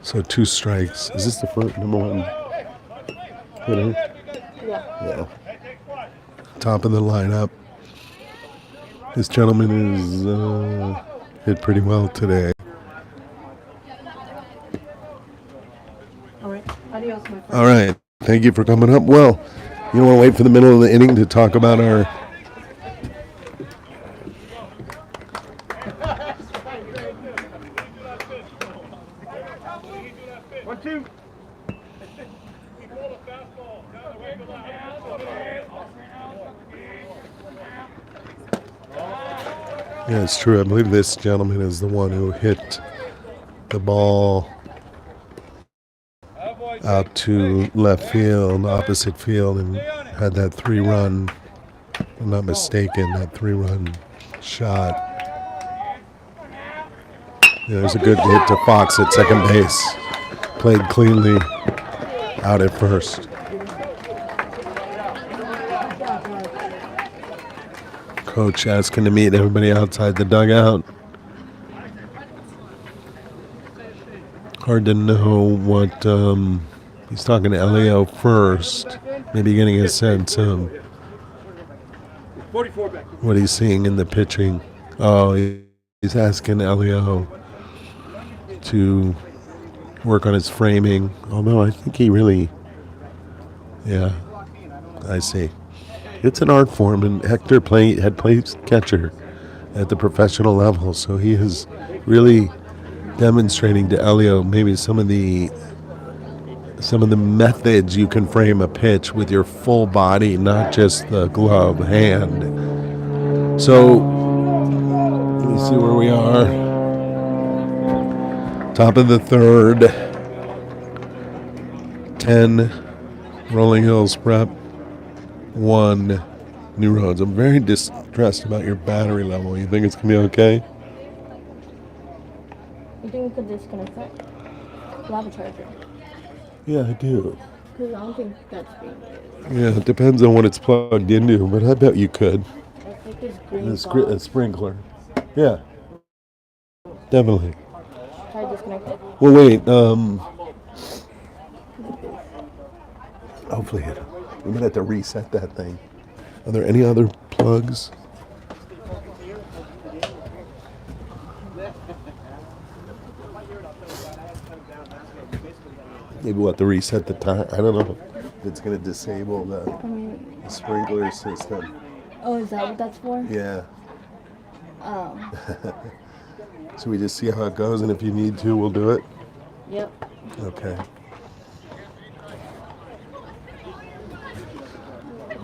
So 2 strikes. Is this the first number 1 hitter? Yeah. Top of the lineup. This gentleman is hit pretty well today. All right. Adios, my friend. All right. Thank you for coming up. Well, you don't want to wait for the middle of the inning to talk about our. One, two. Yeah, it's true. I believe this gentleman is the one who hit the ball out to left field, opposite field, and had that 3-run, if I'm not mistaken, that 3-run shot. Yeah, there's a good hit to Fox at second base. Played cleanly out at first. Coach asking to meet everybody outside the dugout. Hard to know what he's talking to Elio first. Maybe getting a sense of 44 back. what he's seeing in the pitching. Oh, he's asking Elio to work on his framing. Although I think he really, yeah, I see. It's an art form, and Hector had played catcher at the professional level, so he is really demonstrating to Elio maybe some of the methods you can frame a pitch with your full body, not just the glove hand. So let me see where we are. Top of the third. 10 Rolling Hills Prep. 1 New Roads. I'm very distressed about your battery level. You think it's gonna be okay? You think we could disconnect that? We'll have a charger. Yeah, I do. Because I don't think that's being used. Yeah, it depends on what it's plugged into, but I bet you could. I think it's green. A sprinkler. Yeah. Definitely. Try to disconnect it. Well, wait. Hopefully, we're gonna have to reset that thing. Are there any other plugs? Maybe we'll have to reset the time. I don't know. If it's gonna disable the sprinkler system. Oh, is that what that's for? Yeah. Oh. So we just see how it goes, and if you need to, we'll do it. Yep. Okay.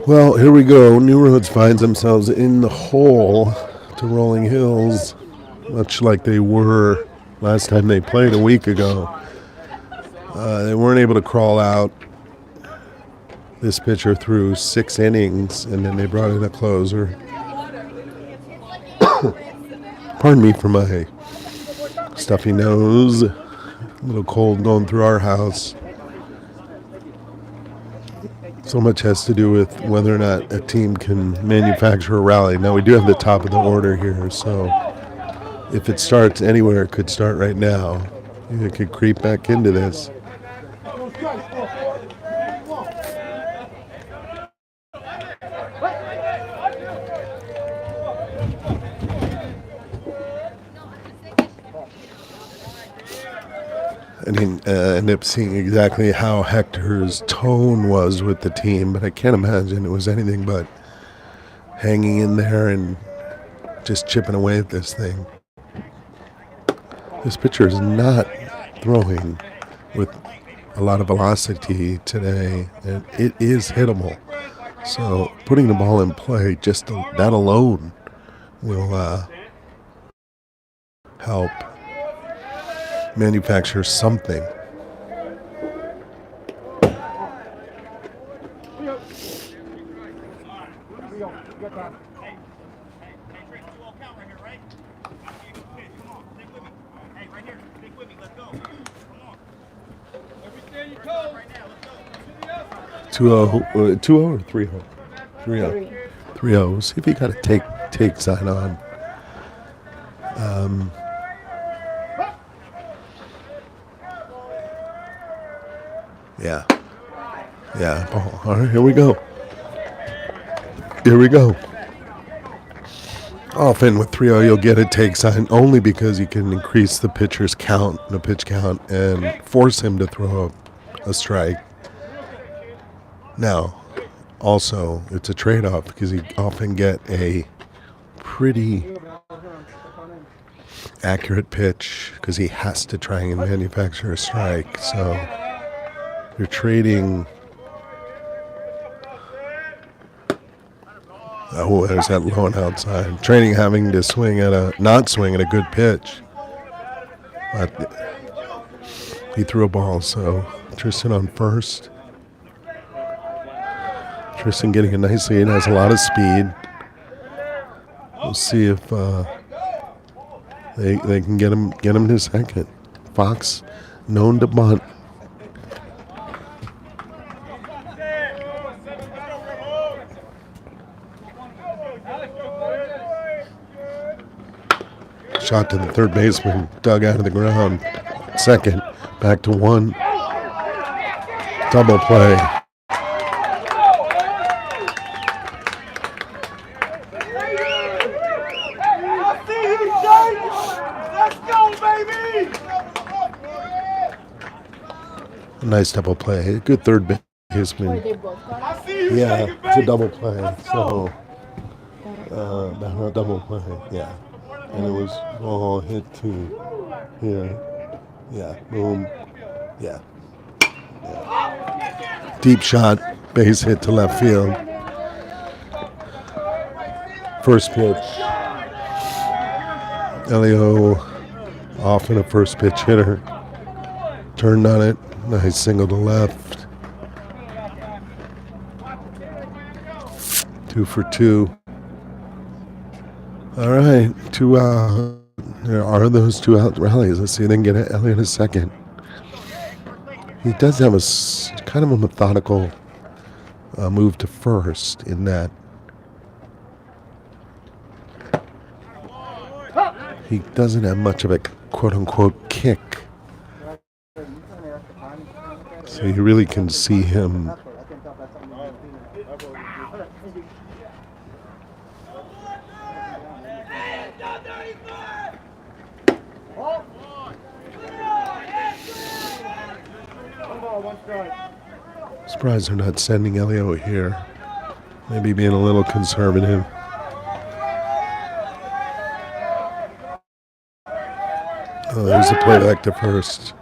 Well, here we go. New Roads finds themselves in the hole to Rolling Hills, much like they were last time they played a week ago. They weren't able to crawl out. This pitcher threw 6 innings, and then they brought in a closer. Pardon me for my stuffy nose. A little cold going through our house. So much has to do with whether or not a team can manufacture a rally. Now, we do have the top of the order here, so if it starts anywhere, it could start right now. It could creep back into this. I didn't end up seeing exactly how Hector's tone was with the team, but I can't imagine it was anything but hanging in there and just chipping away at this thing. This pitcher is not throwing with a lot of velocity today, and it is hittable. So putting the ball in play, just that alone will help manufacture something. Two oh or 3-0? 3-0. 3-0. See if he got a take sign on. Yeah. Yeah. Ball. All right, here we go. Here we go. Often with 3-0, you'll get a take sign only because you can increase the pitcher's count, the pitch count, and force him to throw a strike. Now, also, it's a trade-off because you often get a pretty accurate pitch because he has to try and manufacture a strike. So you're trading. Oh, there's that low and outside. Trading having to not swing at a good pitch. But he threw a ball, so Tristan on first. Tristan getting a nice lead, has a lot of speed. We'll see if they can get him to second. Fox, known to bunt. Shot to the third baseman, dug out of the ground. Second, back to one. Double play. Nice double play. Good third baseman. Yeah, it's a double play. So, double play. Yeah. And it was all hit to here. Yeah, boom. Yeah. Deep shot, base hit to left field. First pitch. Elio off in a first pitch hitter. Turned on it. Nice single to left. 2 for 2. All right, 2 out. There are those 2 out rallies. Let's see if they can get Elliott a second. He does have a kind of a methodical move to first in that he doesn't have much of a quote-unquote kick. So you really can see him surprised they're not sending Elio here. Maybe being a little conservative. Oh, there's a play back to first.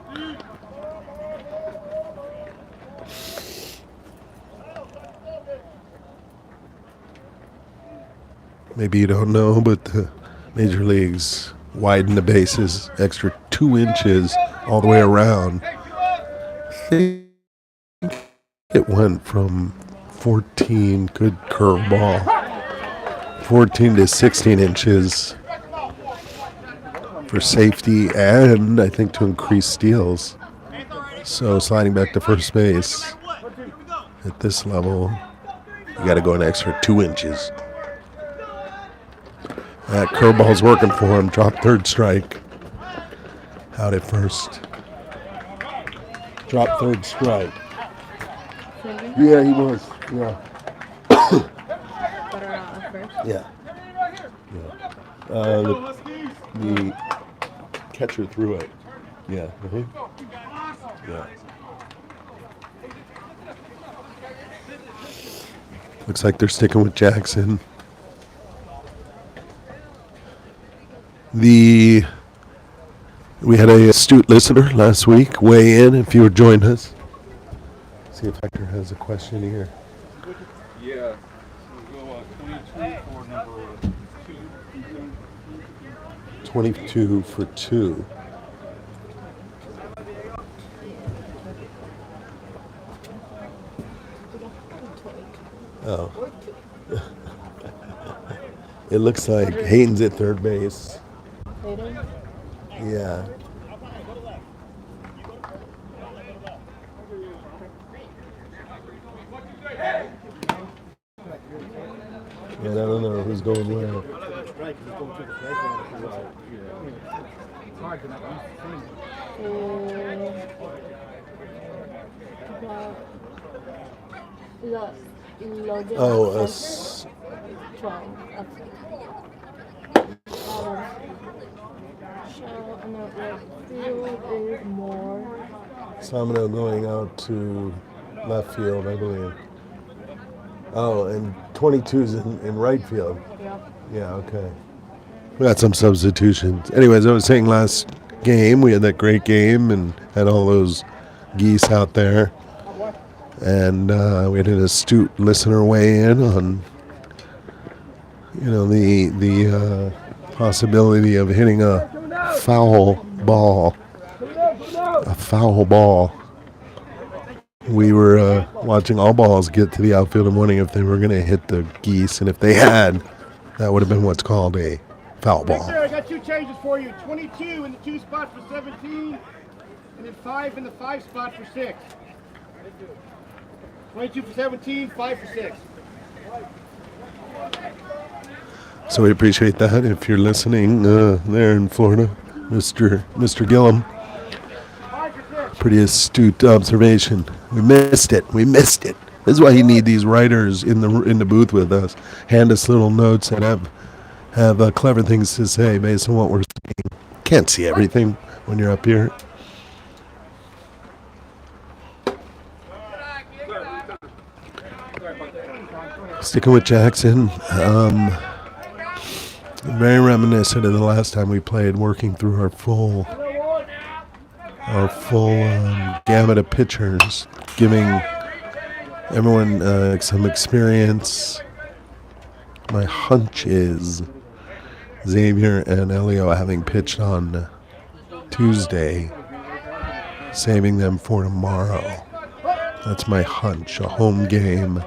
Maybe you don't know, but the Major Leagues widen the bases extra 2 inches all the way around. I think it went from 14, good curveball, 14 to 16 inches for safety and I think to increase steals. So sliding back to first base at this level, you got to go an extra 2 inches. That curveball's working for him. Drop third strike. Out at first. Drop third strike. Yeah, he was. Yeah. Yeah. The catcher threw it. Yeah. Yeah. Looks like they're sticking with Jackson. We had a astute listener last week weigh in. If you would join us, see if Hector has a question here. Yeah. We'll go 22 for number 2. 22 for 2. Oh. It looks like Hayden's at third base. Yeah. And I don't know who's going where. Oh, Samino going out to left field, I believe. Oh, and 22's in right field. Yeah, okay. We got some substitutions. Anyways, I was saying last game, we had that great game and had all those geese out there. And we had an astute listener weigh in on, the possibility of hitting a foul ball. A foul ball. We were watching all balls get to the outfield and wondering if they were going to hit the geese, and if they had, that would have been what's called a foul ball. Victor, I got 2 changes for you. 22 in the 2 spot for 17, and then 5 in the 5 spot for 6. 22 for 17, 5 for 6. So we appreciate that. If you're listening there in Florida, Mr. Gillum, pretty astute observation. We missed it. This is why you need these writers in the booth with us. Hand us little notes and have clever things to say based on what we're seeing. Can't see everything when you're up here. Sticking with Jackson, very reminiscent of the last time we played, working through our full gamut of pitchers, giving everyone some experience. My hunch is Xavier and Elio, having pitched on Tuesday, saving them for tomorrow. That's my hunch. A home game,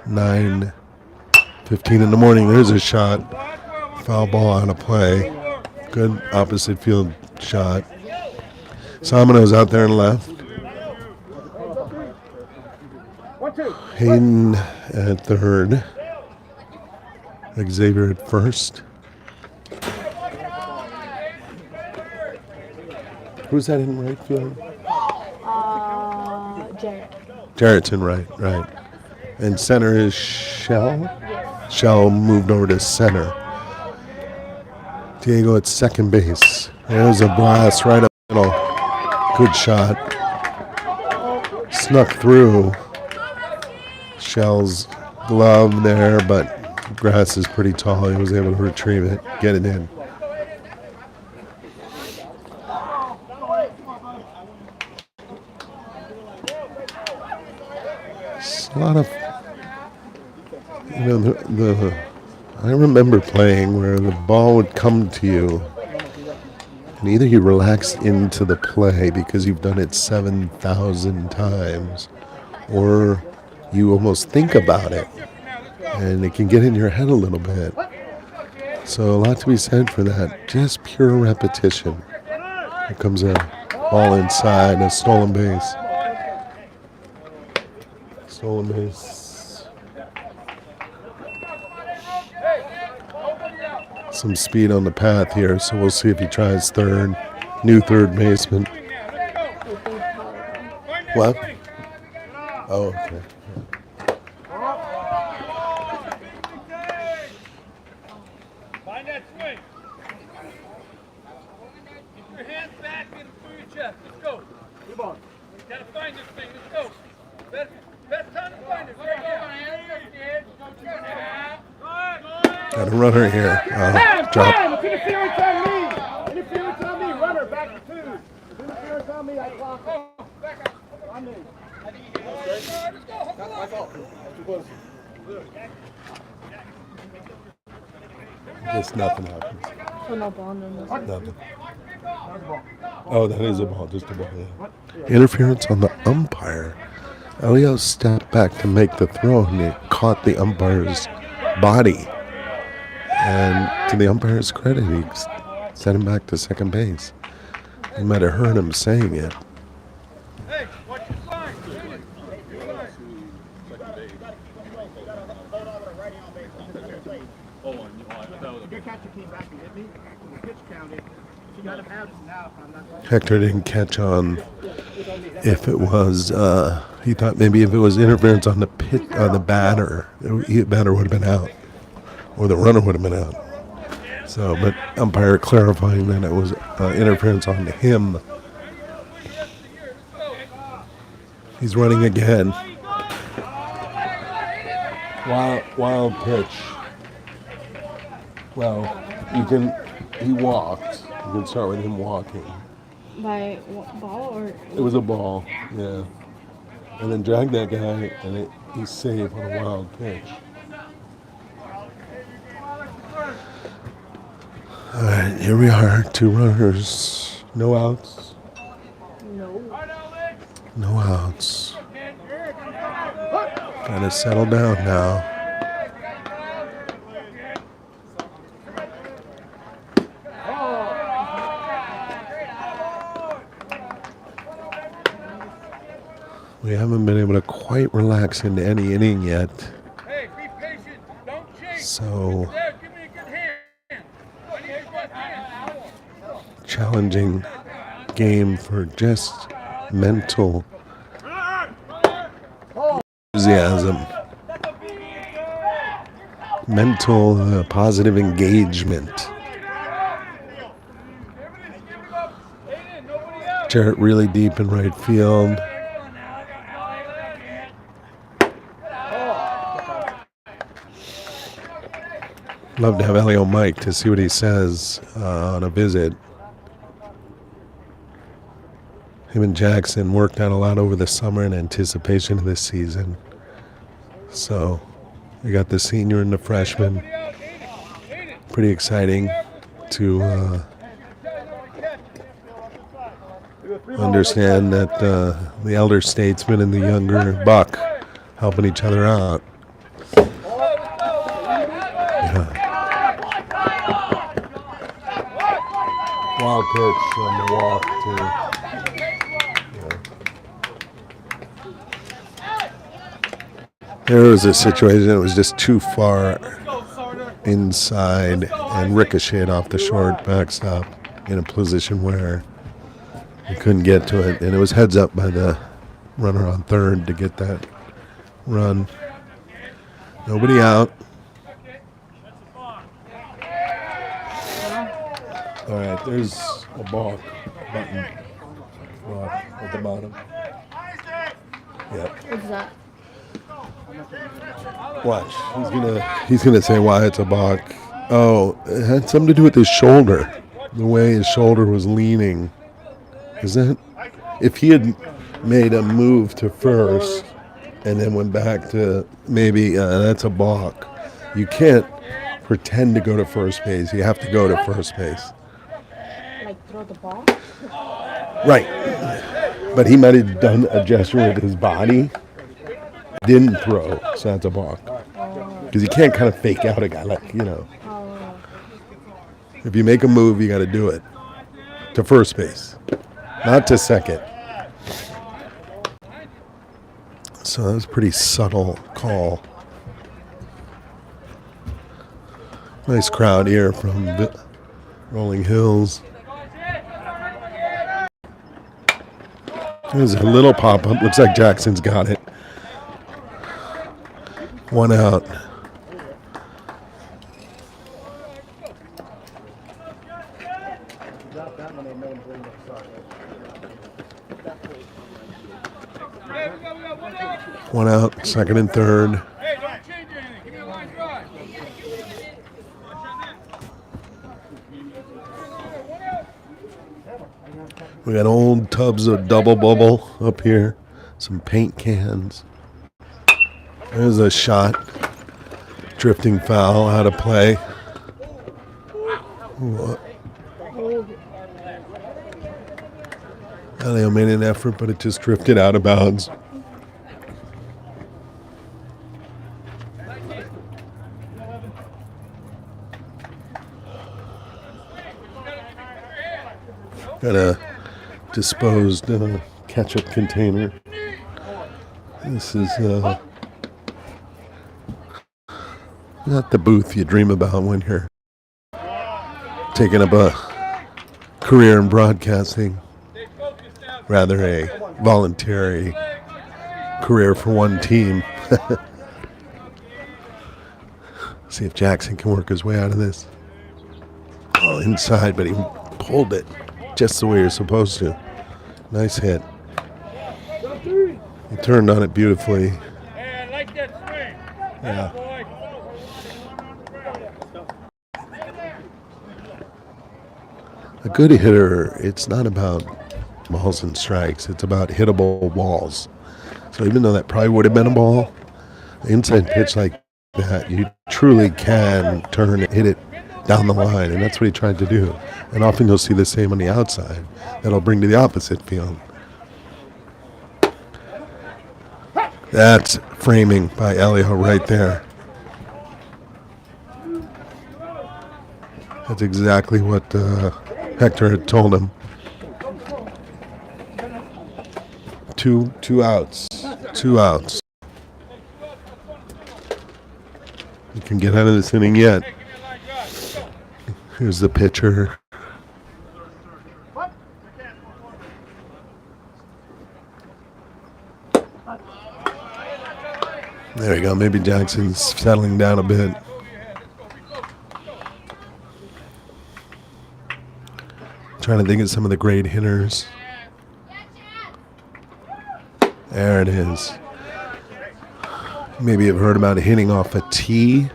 9:15 in the morning. There's a shot. Foul ball out of play. Good opposite field shot. Samino's out there and left. Hayden at third. Xavier at first. Who's that in right field? Jarrett. Jarrett's in right. And center is Shell? Yes. Shell moved over to center. Diego at second base. There's a blast right up the middle. Good shot. Snuck through Shell's glove there, but grass is pretty tall. He was able to retrieve it, get it in. It's a lot of, I remember playing where the ball would come to you and either you relaxed into the play because you've done it 7,000 times, or you almost think about it and it can get in your head a little bit. So a lot to be said for that. Just pure repetition. Here comes a ball inside, a stolen base. Stolen base. Some speed on the path here, so we'll see if he tries third. New third baseman. What? Oh, okay. Find that swing. Get your hands back and through your chest. Let's go. Good ball. Gotta find this thing. Let's go. Best time to find it. Right now. Got a runner here. Drop. It's interference on me. Interference on me. Runner, back to 2. It's interference on me. I clock it. Back up. On me. My fault. Too close. Just nothing happens. So no ball, no nothing. Nothing. Oh, that is a ball. Just a ball, yeah. Interference on the umpire. Elio stepped back to make the throw, and it caught the umpire's body. And to the umpire's credit, he sent him back to second base. You might have heard him saying it. Hey, watch your sign. If your catcher came back and hit me, the pitch counted. You got to have it now if I'm not. Hector didn't catch on if it was, he thought maybe if it was interference on the batter, the batter would have been out. Or the runner would have been out. So, but umpire clarifying that it was interference on him. He's running again. Wild pitch. Well, he walked. You can start with him walking. By ball or? It was a ball, yeah. And then dragged that guy, and he's safe on a wild pitch. All right, here we are, 2 runners, no outs. No outs. Gotta settle down now. We haven't been able to quite relax into any inning yet. Hey, be patient. Don't chase. So There, give me a good hand. I need your best hand. challenging game for just mental enthusiasm, mental positive engagement. Jarrett really deep in right field. Love to have Elio Mike to see what he says on a visit. Him and Jackson worked out a lot over the summer in anticipation of this season. So we got the senior and the freshman. Pretty exciting to understand that the elder statesman and the younger buck helping each other out. Yeah. Wild pitch on the walk too. There was a situation that was just too far inside and ricocheted off the short backstop in a position where we couldn't get to it. And it was heads up by the runner on third to get that run. Nobody out. All right, there's a balk button at the bottom. Yep. What's that? Watch. He's gonna say why it's a balk. Oh, it had something to do with his shoulder. The way his shoulder was leaning. Is that? If he had made a move to first and then went back to maybe that's a balk. You can't pretend to go to first base. You have to go to first base. Like throw the ball? Right. But he might have done a gesture with his body. Didn't throw, so that's a balk. Because you can't kind of fake out a guy like, you know. If you make a move, you got to do it. To first base. Not to second. So that was a pretty subtle call. Nice crowd here from Rolling Hills. There's a little pop-up. Looks like Jackson's got it. 1 out. One out, second and third. Hey, don't change anything. Give me a line drive. We got old tubs of double bubble up here. Some paint cans. There's a shot. Drifting foul, out of play. What? Elio made an effort, but it just drifted out of bounds. Got a disposed ketchup container. This is not the booth you dream about when you're taking up a career in broadcasting. Rather a voluntary career for one team. See if Jackson can work his way out of this. Oh, inside, but he pulled it just the way you're supposed to. Nice hit. He turned on it beautifully. Hey, I like that swing. Yeah. Boy. A good hitter, it's not about balls and strikes. It's about hittable balls. So even though that probably would have been a ball, an inside pitch like that, you truly can turn and hit it down the line, and that's what he tried to do. And often you'll see the same on the outside. That'll bring to the opposite field. That's framing by Elio right there. That's exactly what Hector had told him. Two outs. 2 outs. You can get out of this inning yet. Here's the pitcher. There you go. Maybe Jackson's settling down a bit. Trying to think of some of the great hitters. There it is. Maybe you've heard about hitting off a tee.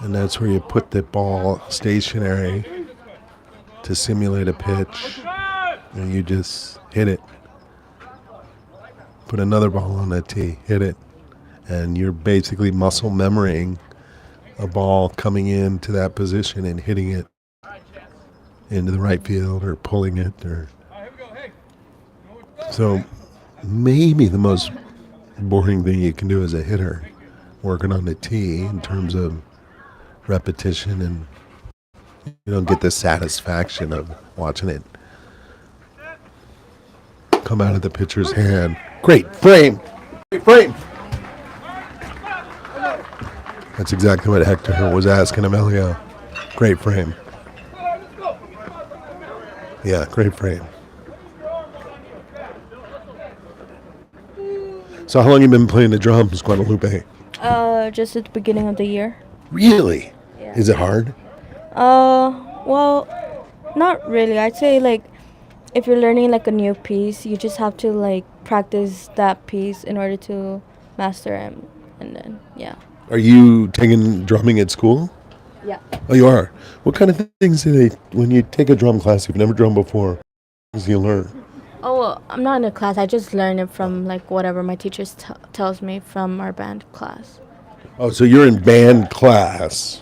And that's where you put the ball stationary to simulate a pitch. And you just hit it. Put another ball on that tee, hit it. And you're basically muscle memorying a ball coming into that position and hitting it into the right field or pulling it. So maybe the most boring thing you can do as a hitter, working on the tee in terms of repetition, and you don't get the satisfaction of watching it come out of the pitcher's hand. Great frame. Great frame. That's exactly what Hector was asking of Elio. Great frame. Yeah, great frame. So how long have you been playing the drums, Guadalupe? Just at the beginning of the year. Really? Yeah. Is it hard? Well, not really. I'd say like if you're learning like a new piece, you just have to like practice that piece in order to master it, and then yeah. Are you taking drumming at school? Yeah. Oh, you are. What kind of things do they, when you take a drum class, you've never drummed before, what do you learn? Oh, well, I'm not in a class. I just learn it from like whatever my teacher tells me from our band class. Oh, so you're in band class,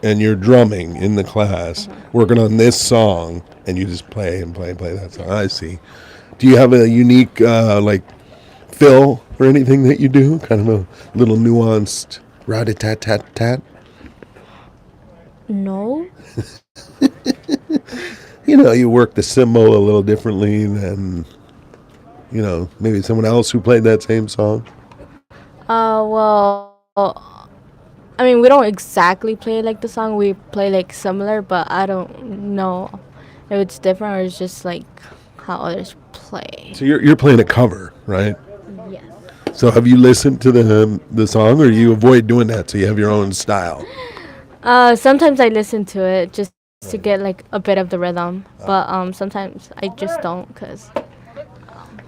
and you're drumming in the class, working on this song, and you just play and play and play that song. I see. Do you have a unique, like, fill or anything that you do? Kind of a little nuanced rat-a-tat-tat-tat? No. You know, you work the cymbal a little differently than, you know, maybe someone else who played that same song. Well, I mean, we don't exactly play like the song. We play like similar, but I don't know if it's different or it's just like how others play. So you're playing a cover, right? Yes. So have you listened to the song, or you avoid doing that so you have your own style? Sometimes I listen to it just to get like a bit of the rhythm, but sometimes I just don't because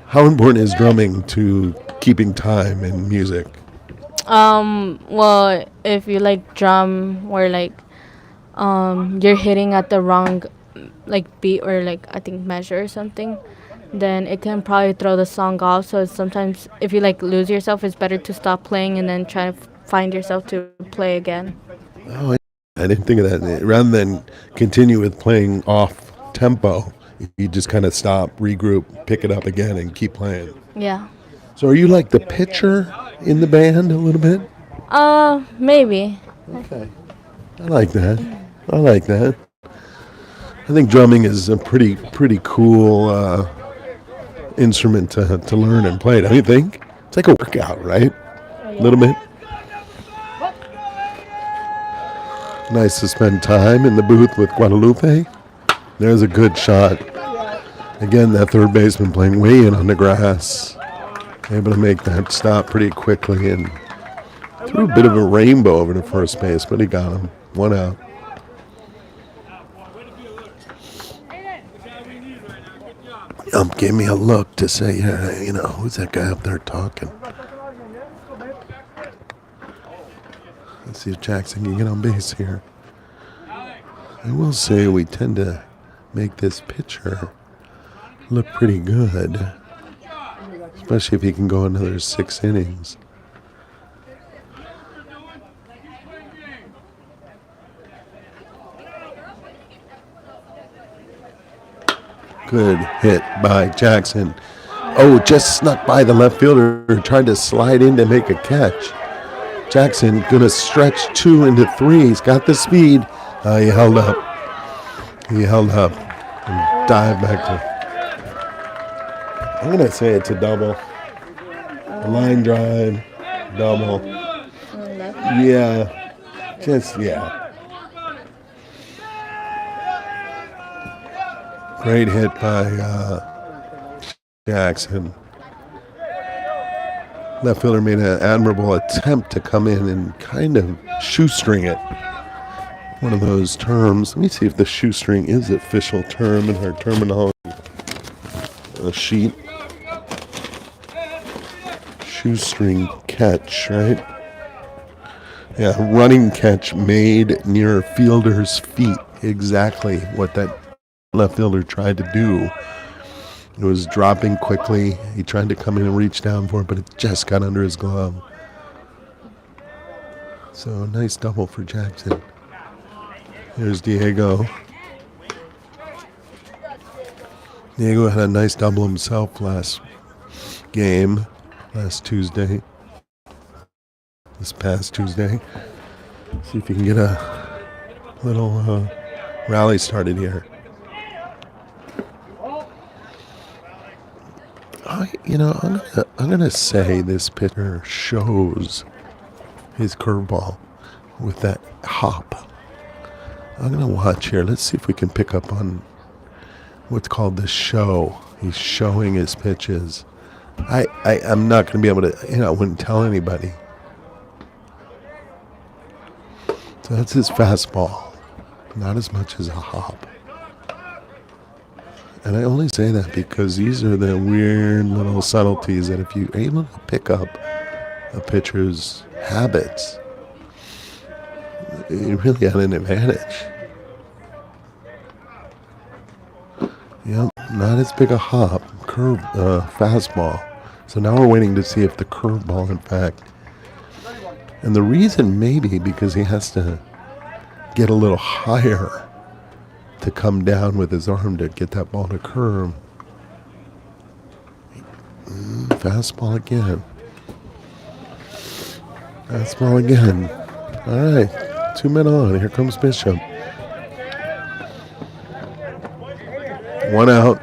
How important is drumming to keeping time in music? Well, if you like drum where like you're hitting at the wrong like beat or like I think measure or something, then it can probably throw the song off. So it's sometimes if you like lose yourself, it's better to stop playing and then try to find yourself to play again. Oh, I didn't think of that. Rather than continue with playing off tempo, you just kind of stop, regroup, pick it up again, and keep playing. Yeah. So are you like the pitcher in the band a little bit? Maybe. Okay. I like that. I like that. I think drumming is a pretty cool instrument to learn and play, don't you think? It's like a workout, right? A little bit. Nice to spend time in the booth with Guadalupe. There's a good shot. Again, that third baseman playing way in on the grass. Able to make that stop pretty quickly and threw a bit of a rainbow over to first base, but he got him. 1 out. Gave me a look to say, yeah, you know, who's that guy up there talking? Let's see if Jackson can get on base here. I will say we tend to make this pitcher look pretty good, especially if he can go another 6 innings. Good hit by Jackson. Oh, just snuck by the left fielder, tried to slide in to make a catch. Jackson gonna stretch 2 into 3. He's got the speed. He held up. He held up and dived back to. I'm gonna say it's a double. A line drive, double. Yeah, just yeah. Great hit by Jackson. Left fielder made an admirable attempt to come in and kind of shoestring it. One of those terms. Let me see if the shoestring is the official term in our terminology sheet. Shoestring catch, right? Yeah, running catch made near fielder's feet. Exactly what that left fielder tried to do. It was dropping quickly. He tried to come in and reach down for it, but it just got under his glove. So nice double for Jackson. Here's Diego. Diego had a nice double himself last game, last Tuesday. This past Tuesday. See if you can get a little rally started here. I'm gonna say this pitcher shows his curveball with that hop. I'm gonna watch here. Let's see if we can pick up on what's called the show. He's showing his pitches. I'm not gonna be able to. I wouldn't tell anybody. So that's his fastball, not as much as a hop. And I only say that because these are the weird little subtleties that if you're able to pick up a pitcher's habits, you really got an advantage. Yep, not as big a hop, fastball. So now we're waiting to see if the curveball, in fact. And the reason maybe because he has to get a little higher to come down with his arm to get that ball to curve. Fastball again. Fastball again. All right, 2 men on. Here comes Bishop. 1 out.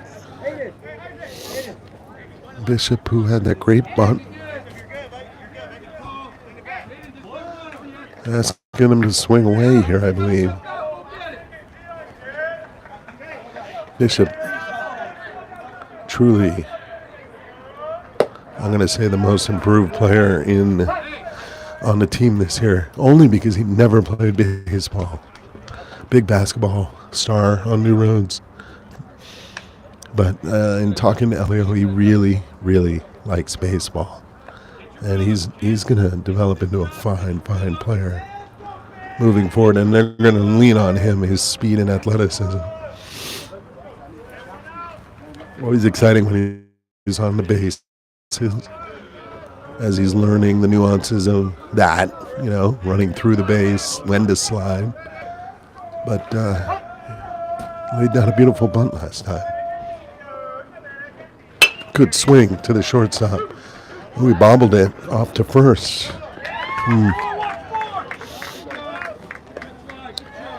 Bishop, who had that great bunt. Asking him to swing away here, I believe. Bishop, truly, I'm going to say the most improved player on the team this year, only because he never played baseball. Big basketball star on New Roads. But in talking to Elio, he really, really likes baseball. And he's going to develop into a fine player moving forward. And they're going to lean on him, his speed and athleticism. Always exciting when he's on the base, as he's learning the nuances of that, running through the base, when to slide. But laid down a beautiful bunt last time. Good swing to the shortstop. We bobbled it off to first.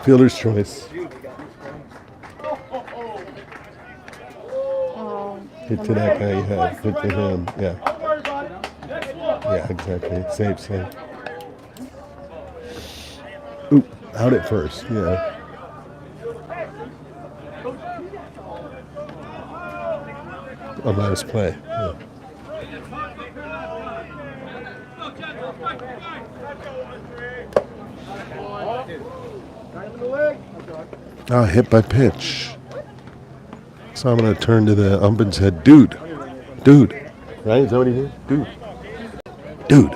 Fielder's choice. Hit to that guy you had. Hit to him. Yeah. Yeah, exactly. Safe. Oop, out at first. Yeah. A nice play. Yeah. Hit by pitch. So I'm going to turn to the ump and said, dude. Right? Is that what he did? Dude.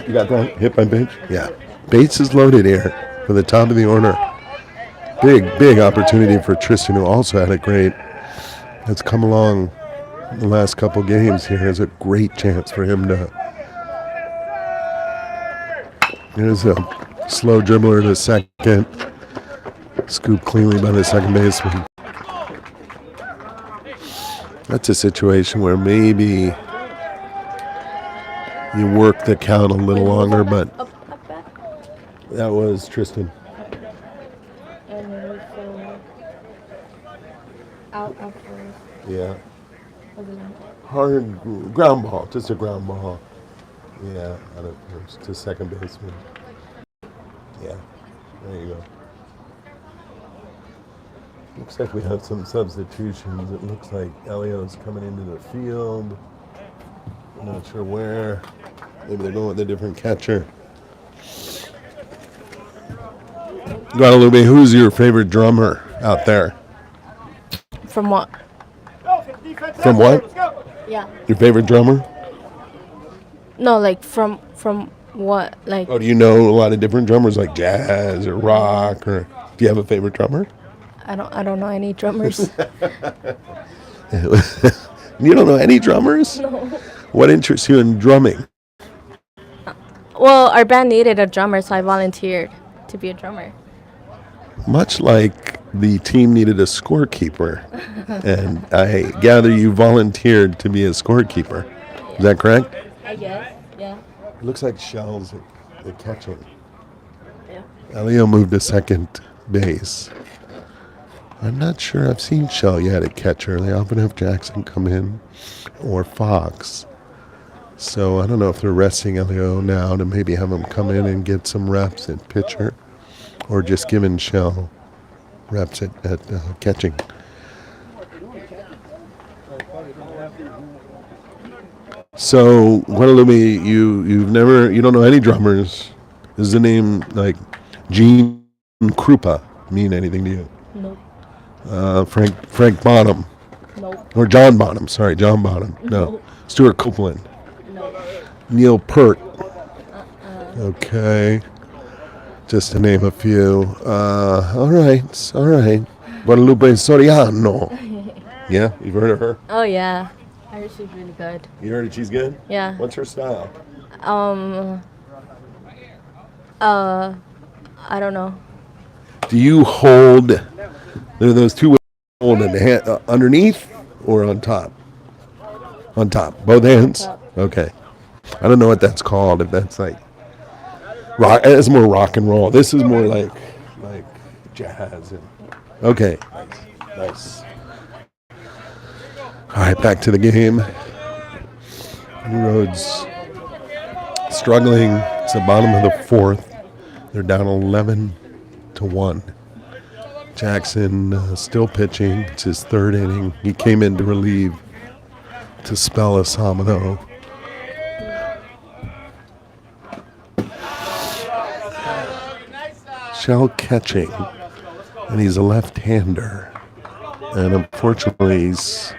You got that? Hit by pitch? Yeah. Bates is loaded here for the top of the order. Big opportunity for Tristan, who also had a great, that's come along the last couple games here. It's a great chance for him to. Here's a slow dribbler to second. Scooped cleanly by the second baseman. That's a situation where maybe you work the count a little longer, but that was Tristan. And it was out of first. Yeah. Wasn't it? Hard ground ball, just a ground ball. Yeah, out of first to second baseman. Yeah, there you go. Looks like we have some substitutions. It looks like Elio's coming into the field. I'm not sure where. Maybe they're going with a different catcher. Guadalupe, who's your favorite drummer out there? From what? From what? Yeah. Your favorite drummer? No, like from what? Like Oh, do you know a lot of different drummers, like jazz or rock, or do you have a favorite drummer? I don't know any drummers. You don't know any drummers? No. What interests you in drumming? Well, our band needed a drummer, so I volunteered to be a drummer. Much like the team needed a scorekeeper, and I gather you volunteered to be a scorekeeper. Is that correct? I guess. Yeah. It looks like Shell's at catching. Yeah. Elio moved to second base. I'm not sure I've seen Shell yet at catcher. They often have Jackson come in or Fox. So I don't know if they're resting Elio now to maybe have him come in and get some reps at pitcher, or just giving Shell reps at catching. So Guadalupe, you don't know any drummers. Does the name like Gene Krupa mean anything to you? Nope. Frank Bonham. Nope. Or John Bonham. Sorry, John Bonham. No. Stuart Copeland. Nope. Neil Peart. Okay. Just to name a few. All right. Guadalupe Soriano. Yeah, you've heard of her? Oh yeah. I heard she's really good. You heard that she's good? Yeah. What's her style? I don't know. Do you hold, there are those two ways to hold it, hand, underneath or on top? On top, both hands? Top. Okay. I don't know what that's called, if that's like, rock. It's more rock and roll. This is more like jazz. Okay, nice. All right, back to the game. New Roads struggling. It's the bottom of the fourth. They're down 11-1. Jackson still pitching. It's his third inning. He came in to relieve to spell Asamano. Shell catching, and he's a left-hander. And unfortunately, he's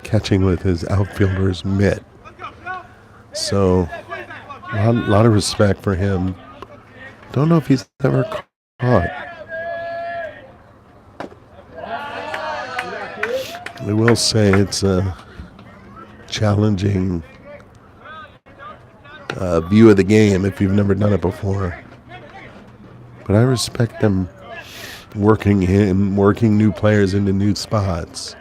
catching with his outfielder's mitt. So, a lot of respect for him. Don't know if he's ever caught. I will say it's a challenging view of the game if you've never done it before. But I respect them working new players into new spots.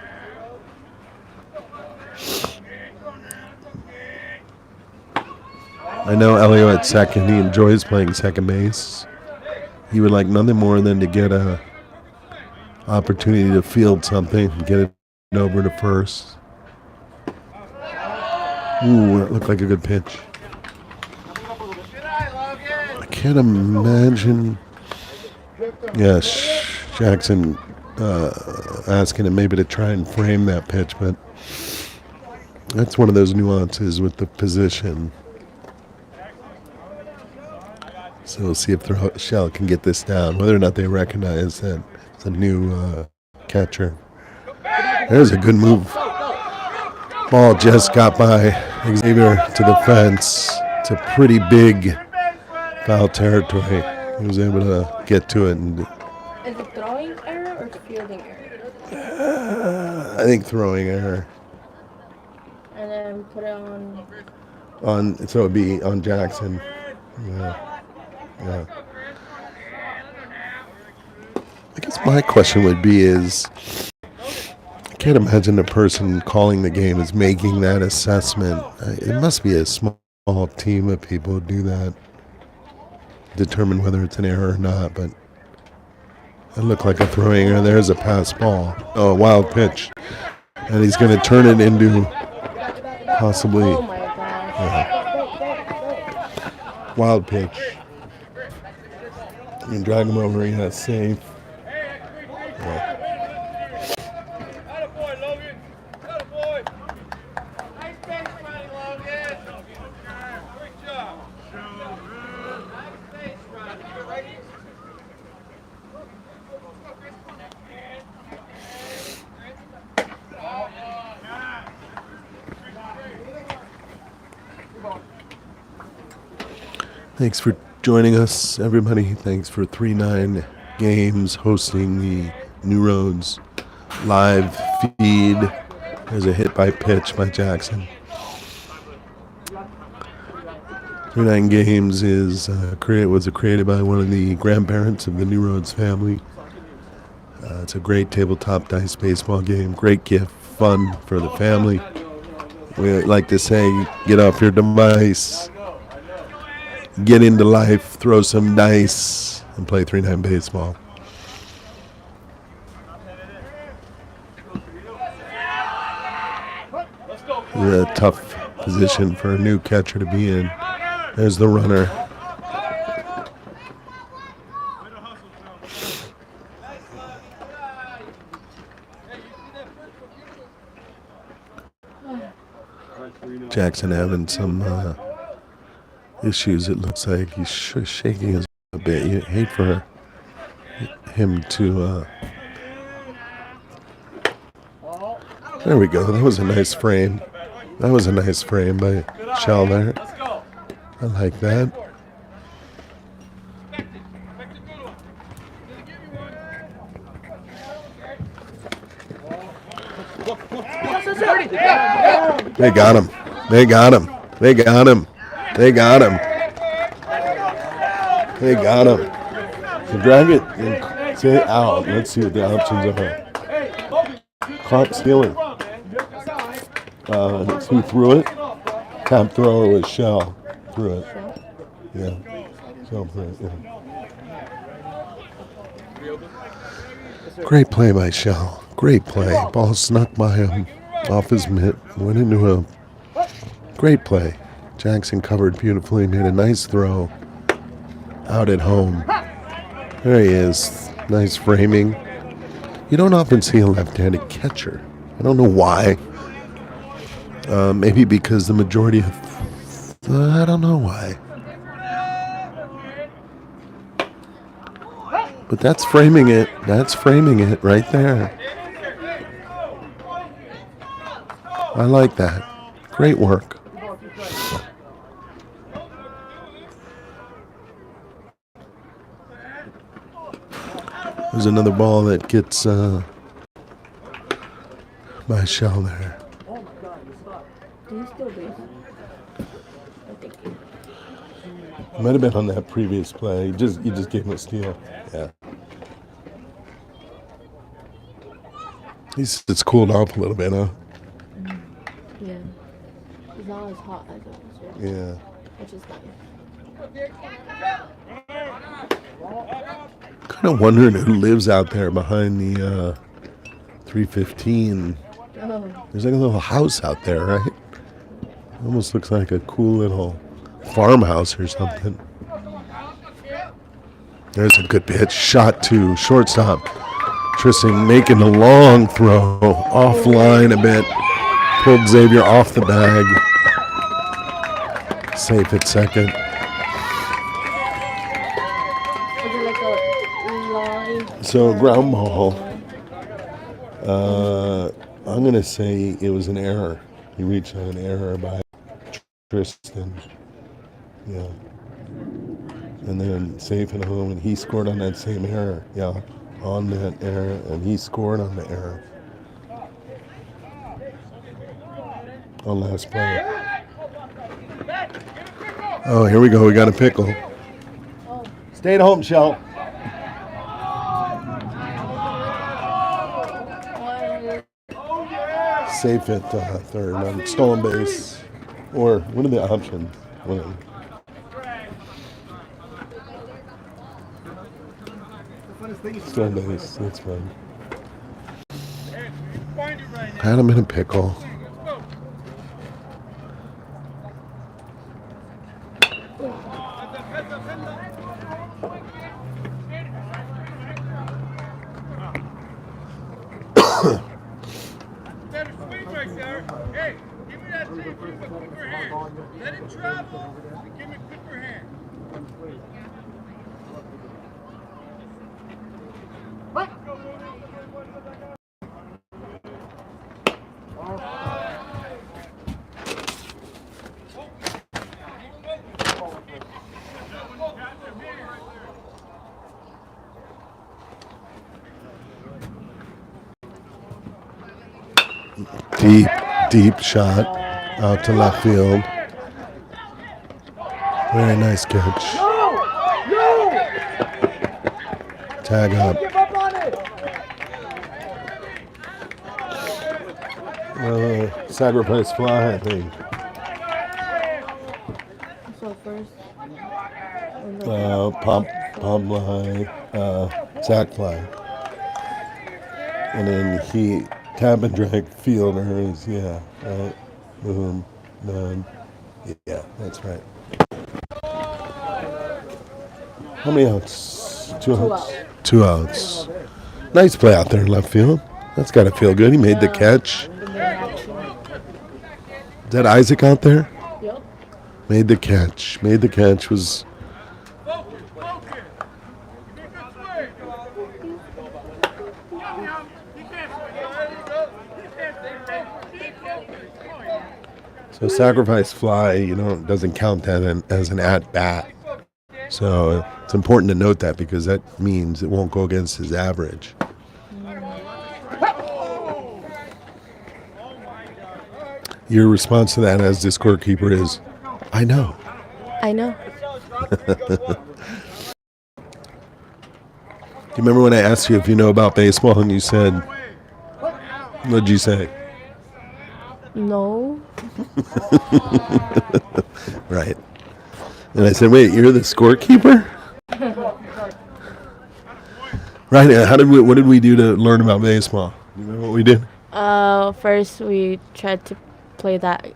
I know Elio at second, he enjoys playing second base. He would like nothing more than to get a opportunity to field something, get it over to first. Ooh, that looked like a good pitch. I can't imagine. Yes, Jackson asking him maybe to try and frame that pitch, but that's one of those nuances with the position. So we'll see if Shell can get this down, whether or not they recognize that it's a new catcher. There's a good move. Ball just got by Xavier to the fence. It's a pretty big foul territory. He was able to get to it. And Is it throwing error or fielding error? I think throwing error. And then put it on. So it'd be on Jackson. Yeah. I guess my question would be is, I can't imagine the person calling the game is making that assessment. It must be a small team of people who do that, determine whether it's an error or not, but it looked like a throwing error. There's a pass ball. Oh, a wild pitch. And he's going to turn it into possibly Oh my gosh. wild pitch. You can drag him over, yeah, safe. Attaboy, Logan. Attaboy. Nice base running, Logan. Great job. Nice base run. Keep it right here. Thanks for joining us, everybody. Thanks for 3-9 Games hosting the New Roads live feed. There's a hit by pitch by Jackson. 3-9 Games was created by one of the grandparents of the New Roads family. It's a great tabletop dice baseball game. Great gift, fun for the family. We like to say, get off your device, get into life, throw some dice, and play 3-9 baseball. It's a tough position for a new catcher to be in. There's the runner. Jackson having some issues, it looks like. He's shaking his a bit. You hate for him to... There we go. That was a nice frame. That was a nice frame by Shell there. I like that. They got him. They got him. They got him. They got him. They got him. So drag it and say out. Let's see what the options are. Caught stealing. Who threw it? Top thrower was Shell. Threw it. Yeah. Shell threw it. Yeah. Great play by Shell. Great play. Ball snuck by him. Off his mitt. Went into a great play. Jackson covered beautifully. Made a nice throw. Out at home. There he is. Nice framing. You don't often see a left-handed catcher. I don't know why. Maybe because the majority of... I don't know why. But that's framing it. That's framing it right there. I like that. Great work. There's another ball that gets by Shell there. Do you still base? Thank you. Might have been on that previous play. You just gave him a steal. Yeah. It's cooled off a little bit, huh? Yeah. It's not as hot as it was yesterday, Yeah. which is nice. Kind of wondering who lives out there behind the 315. Oh, There's like a little house out there, right? Almost looks like a cool little farmhouse or something. There's a good pitch. Shot to shortstop. Trissing making a long throw. Offline a bit. Pulled Xavier off the bag. Safe at second. is it like a line? So ground ball. I'm going to say it was an error. He reached on an error by Tristan. Yeah. And then safe at home, and he scored on that same error. Yeah, on that error, and he scored on the error. On last play. Oh, here we go. We got a pickle. Stay at home, Shell. Safe at third on stolen base. Or what are the options? Whatever. Stolen base. That's fine. Had him in a pickle. Better swing right there. Hey, give me that thing. Give me a quicker hand. Let it travel and give me a quicker hand. Deep shot out to left field. Very nice catch. Tag up. Sacrifice fly, I think. So first, Pop fly, sack fly. And then he tap and drag fielders, yeah, right. Boom, done. Yeah, that's right. How many outs? Two outs. 2 outs. Nice play out there in left field. That's got to feel good. He made the catch. Is that Isaac out there? Yep. Made the catch. Made the catch. Was Focus, focus. Give me a good swing. Defense. There you go. Defense. so sacrifice fly. Doesn't count that as an at bat. So it's important to note that because that means it won't go against his average. Your response to that as the scorekeeper is, I know. I know. Do you remember when I asked you if you know about baseball and you said, what'd you say? No. Right. And I said, wait, you're the scorekeeper? Right. What did we do to learn about baseball? Do you remember what we did? First we tried to play that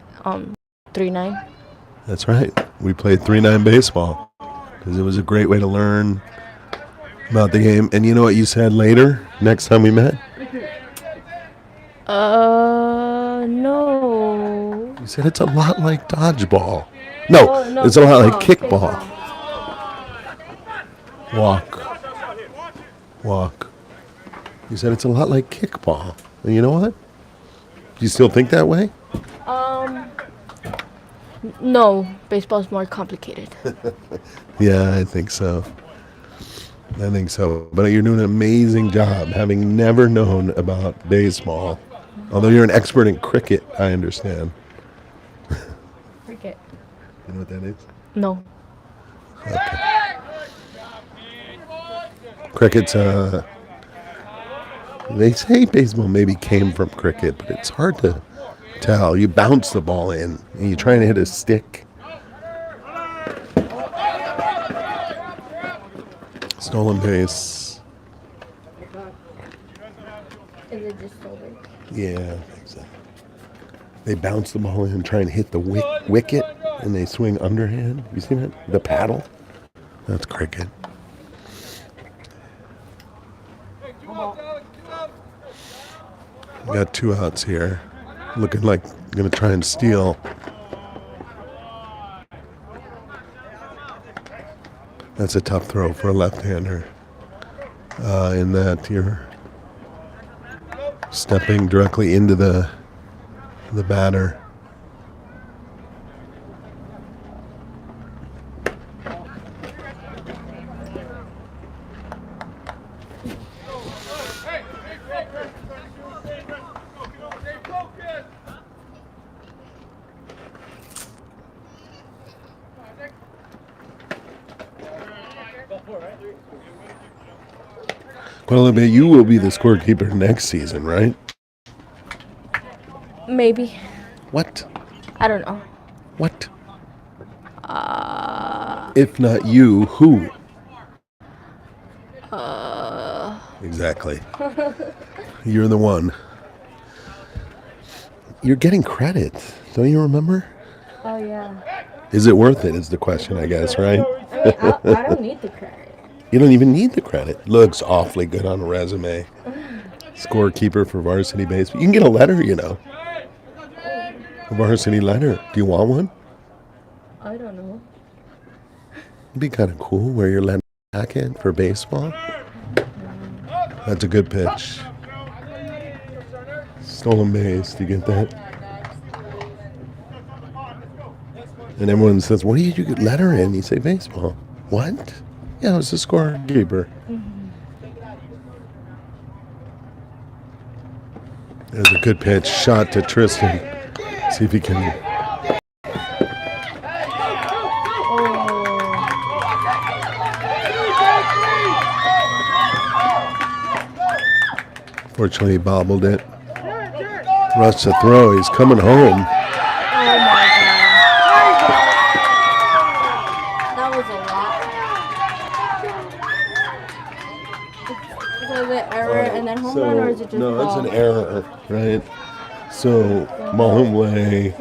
3-9. That's right. We played 3-9 baseball because it was a great way to learn about the game. And you know what you said later, next time we met? No. You said it's a lot like dodgeball. No, Oh, no, it's a lot like kickball, kickball. Walk. You said it's a lot like kickball. And you know what? Do you still think that way? No, baseball's more complicated. Yeah, I think so. I think so. But you're doing an amazing job, having never known about baseball. Although you're an expert in cricket, I understand. Cricket. You know what that is? No. Cricket's, they say baseball maybe came from cricket, but it's hard to tell. You bounce the ball in, and you're trying to hit a stick. Stolen base. Is it just stolen? Yeah, I think so. They bounce the ball in and try and hit the wicket, and they swing underhand. You seen that? The paddle? That's cricket. Got 2 outs here. Looking like going to try and steal. That's a tough throw for a left-hander. In that you're stepping directly into the batter. Guadalupe, you will be the scorekeeper next season, right? Maybe. What? I don't know. What? If not you, who? Exactly. You're the one. You're getting credit. Don't you remember? Oh, yeah. Is it worth it is the question, I guess, right? I don't need the credit. You don't even need the credit. Looks awfully good on a resume. Scorekeeper for varsity baseball. You can get a letter, you know. A varsity letter. Do you want one? I don't know. It'd be kind of cool. Wear your letter jacket for baseball. That's a good pitch. Stolen base. Do you get that? And everyone says, what do you get letter in? You say baseball. What? Yeah, I was the scorekeeper. There's a good pitch. Shot to Tristan. See if he can. Fortunately, he bobbled it. Rushed to throw. He's coming home. Oh, my God. That was a lot. Was it error and then home run, or is it just no, ball? it's an error, right? So Mahomeway,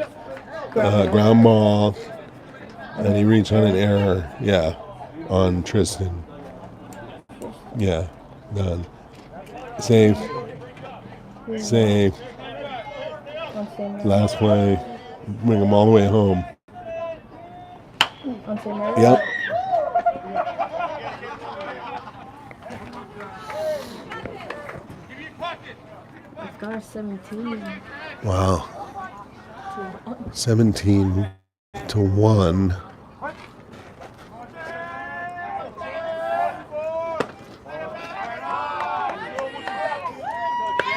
ground ball, and he reached on an error. Yeah, on Tristan. Yeah, done. Save. Save. Last play. Bring him all the way home. Yep. Scar 17. Wow. 17 to 1.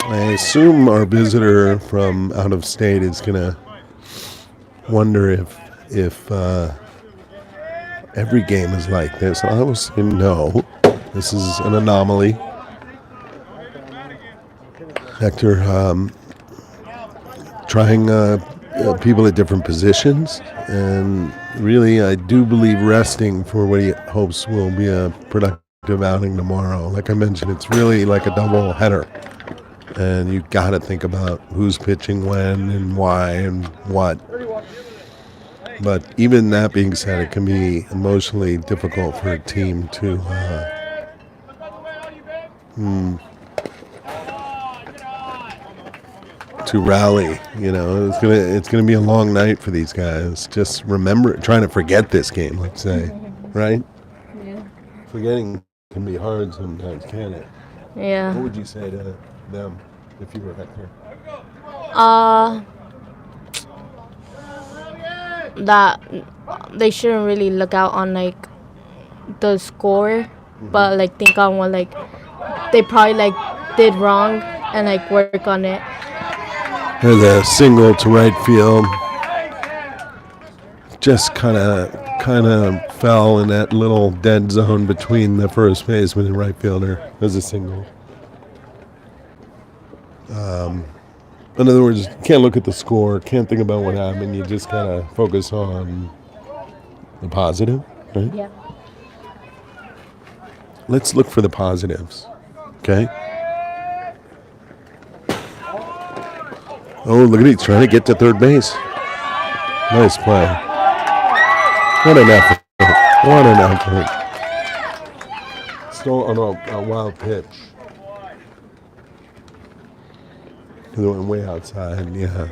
I assume our visitor from out of state is gonna wonder if every game is like this. I will say no. This is an anomaly. Hector trying people at different positions, and really I do believe resting for what he hopes will be a productive outing tomorrow. Like I mentioned, it's really like a double header, and you got to think about who's pitching when and why and what. But even that being said, it can be emotionally difficult for a team to rally. You know, it's gonna be a long night for these guys. Just trying to forget this game, let's say, right? Yeah. Forgetting can be hard sometimes, can it? Yeah. What would you say to them if you were Hector? that they shouldn't really look out on like the score, but like think on what like they probably like did wrong and like work on it. There's a single to right field. Just kind of fell in that little dead zone between the first baseman and right fielder. There's a single. In other words, you can't look at the score, can't think about what happened. You just kind of focus on the positive, right? Yeah. Let's look for the positives, okay? Oh, look at it, he's trying to get to third base. Nice play. What an effort. What an effort. Still on a wild pitch. They went way outside, yeah.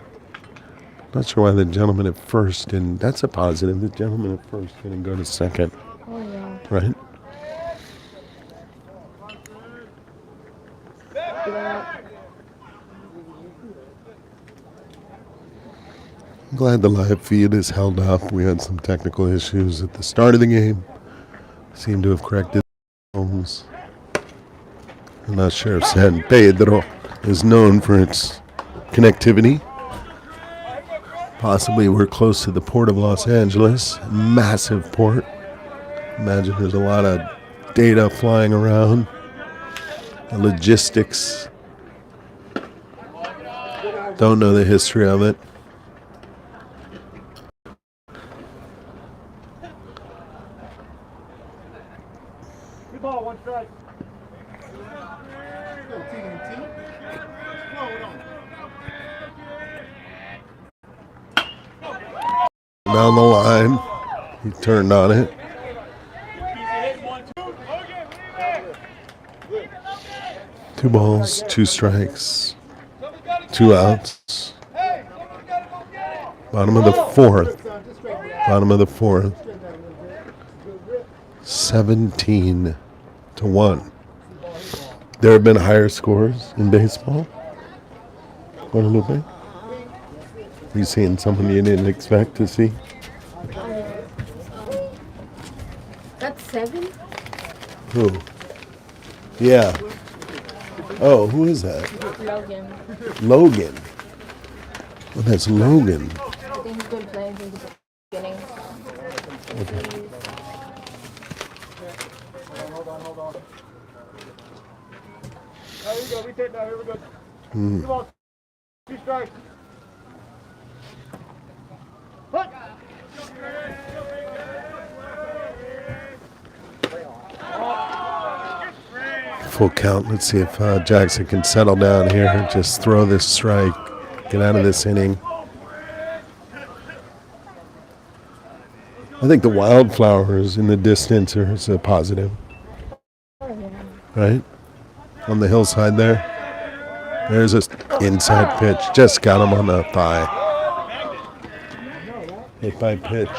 Not sure why the gentleman at first didn't. That's a positive. The gentleman at first didn't go to second. Oh yeah. Right? I'm glad the live feed is held up. We had some technical issues at the start of the game. Seem to have corrected homes. I'm not sure if San Pedro is known for its connectivity. Possibly we're close to the port of Los Angeles. Massive port. Imagine there's a lot of data flying around. The logistics. Don't know the history of it. Good ball, one strike. Down the line. He turned on it. 2 balls, 2 strikes, 2 outs. Bottom of the 4th. Bottom of the 4th. 17-1. There have been higher scores in baseball. Guadalupe? You seeing someone you didn't expect to see? That's 7? Who? Yeah. Oh, who is that? Logan. Logan. Oh, that's Logan. I think he's been playing since the beginning. Okay. Hold on. Here we go. Retake now. Here we go. Come on. 2 strikes. Put. Full count. Let's see if Jackson can settle down here. Just throw this strike. Get out of this inning. I think the wildflowers in the distance is a positive. Right? On the hillside there. There's an inside pitch. Just got him on the thigh. Hit by pitch.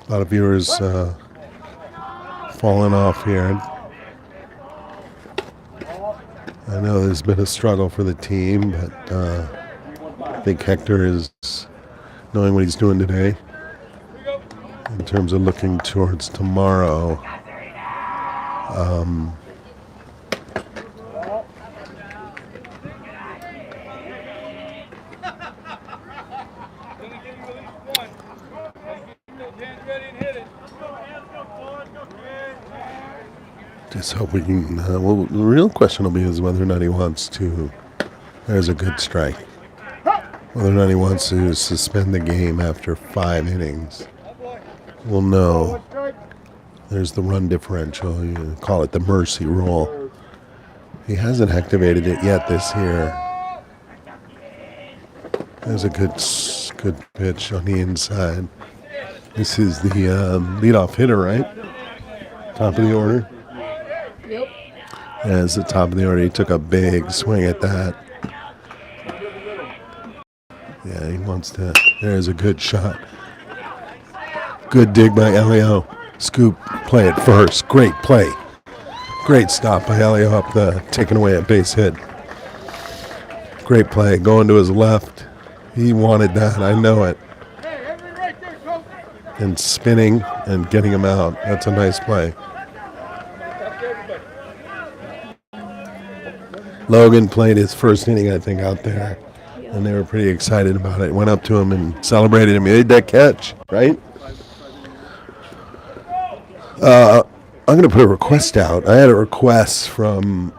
A lot of viewers falling off here. I know there's been a struggle for the team, but I think Hector is knowing what he's doing today in terms of looking towards tomorrow. Just hope we can. Well, the real question will be is whether or not he wants to. There's a good strike. Whether or not he wants to suspend the game after 5 innings. We'll know. There's the run differential. You call it the mercy rule. He hasn't activated it yet this year. There's a good pitch on the inside. This is the leadoff hitter, right? Top of the order. Yep. As the top of the order, he took a big swing at that. Yeah, he wants to. There's a good shot. Good dig by Elio. Scoop, play it first. Great play. Great stop by Elio up the, taking away a base hit. Great play, going to his left. He wanted that, I know it. And spinning and getting him out. That's a nice play. Logan played his first inning, I think, out there. And they were pretty excited about it. Went up to him and celebrated him. He made that catch, right? I'm going to put a request out. I had a request from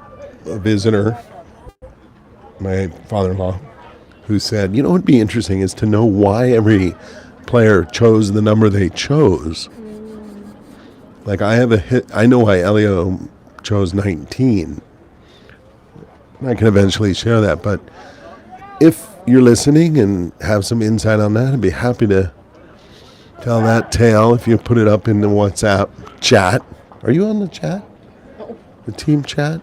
a visitor, my father-in-law, who said, you know what would be interesting is to know why every player chose the number they chose. Like I have a hit. I know why Elio chose 19. I can eventually share that, but if you're listening and have some insight on that, I'd be happy to tell that tale if you put it up in the WhatsApp chat. Are you on the chat? No. The team chat?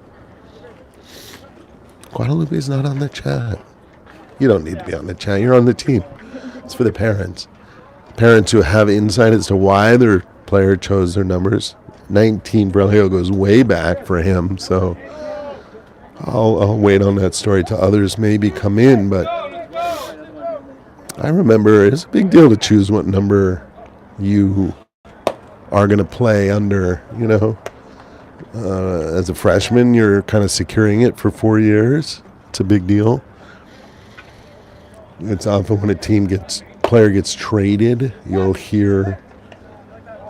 Guadalupe's not on the chat. You don't need to be on the chat. You're on the team. It's for the parents. Parents who have insight as to why their player chose their numbers. 19 for Elio goes way back for him, so I'll wait on that story till others maybe come in, but I remember it's a big deal to choose what number you are going to play under, you know. As a freshman, you're kind of securing it for 4 years. It's a big deal. It's often when a player gets traded, you'll hear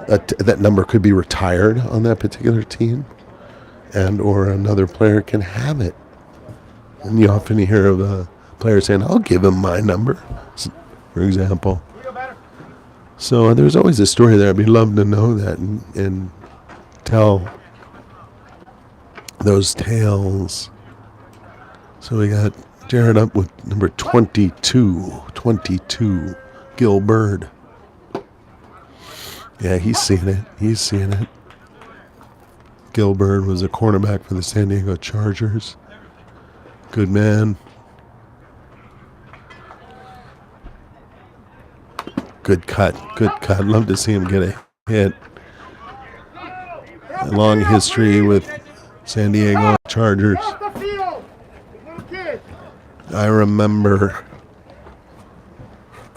that number could be retired on that particular team, and or another player can have it. And you often hear of a player saying, I'll give him my number, for example. So there's always a story there. I'd love to know that and tell those tales. So we got Jared up with number 22, Gil Bird. Yeah, he's seen it. Gil Bird was a cornerback for the San Diego Chargers. Good man. Good cut. Love to see him get a hit. A long history with San Diego Chargers. I remember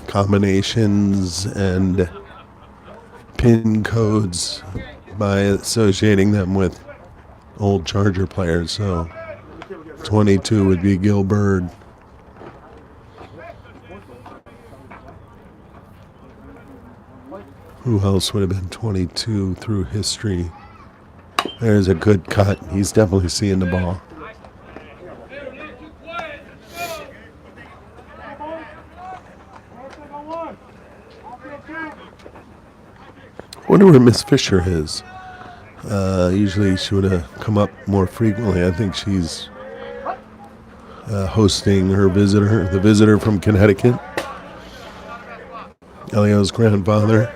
combinations and pin codes by associating them with old Charger players. So 22 would be Gil Bird. Who else would have been 22 through history? There's a good cut. He's definitely seeing the ball. I wonder where Miss Fisher is. Usually she would have come up more frequently. I think she's hosting the visitor from Connecticut. Elio's grandfather.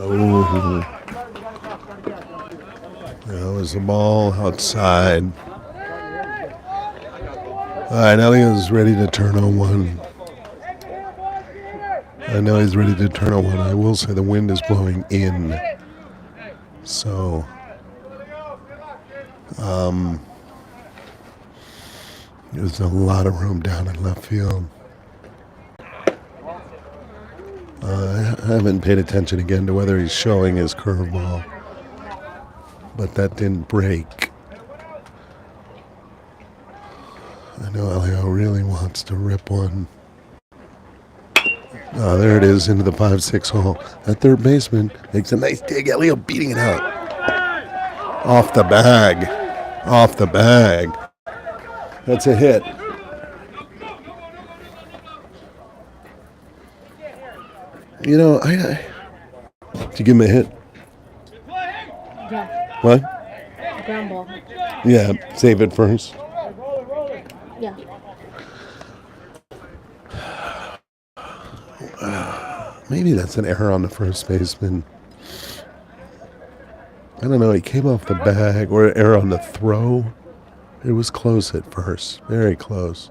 Oh, that was the ball outside. All right, Elio's ready to turn on one. I know he's ready to turn on one. I will say the wind is blowing in. So, there's a lot of room down in left field. I haven't paid attention again to whether he's showing his curveball, but that didn't break. I know Elio really wants to rip one. Oh, there it is into the 5-6 hole. That third baseman makes a nice dig. Elio beating it out. Off the bag. That's a hit. You know, did you give him a hit? Yeah. What? Ground ball. Yeah, save it first. Yeah. Maybe that's an error on the first baseman. I don't know. He came off the bag, or an error on the throw. It was close at first. Very close.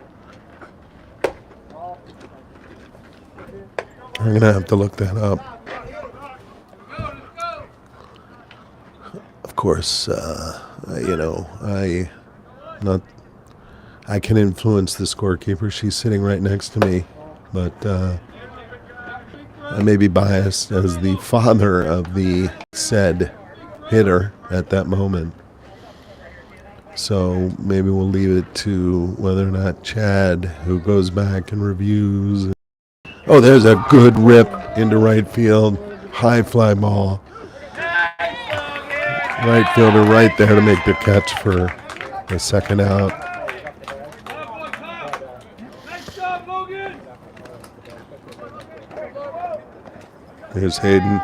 I'm going to have to look that up. Of course, I can influence the scorekeeper. She's sitting right next to me, but I may be biased as the father of the said hitter at that moment. So maybe we'll leave it to whether or not Chad, who goes back and reviews. Oh, there's a good rip into right field. High fly ball. Right fielder right there to make the catch for the second out. Nice job, Logan. There's Hayden.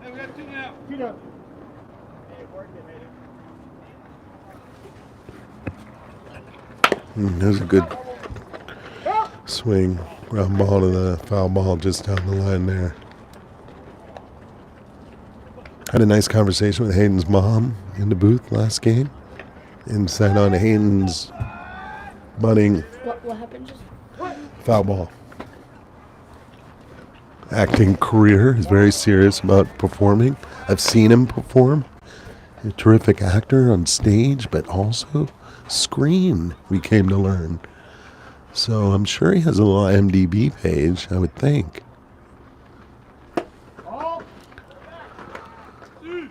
Hey, we got two now. There's a good swing. Ground ball to the foul ball just down the line there. Had a nice conversation with Hayden's mom in the booth last game. Insight on Hayden's budding What happened just? foul ball. Acting career is very serious about performing. I've seen him perform. A terrific actor on stage, but also screen, we came to learn. So I'm sure he has a little IMDb page, I would think.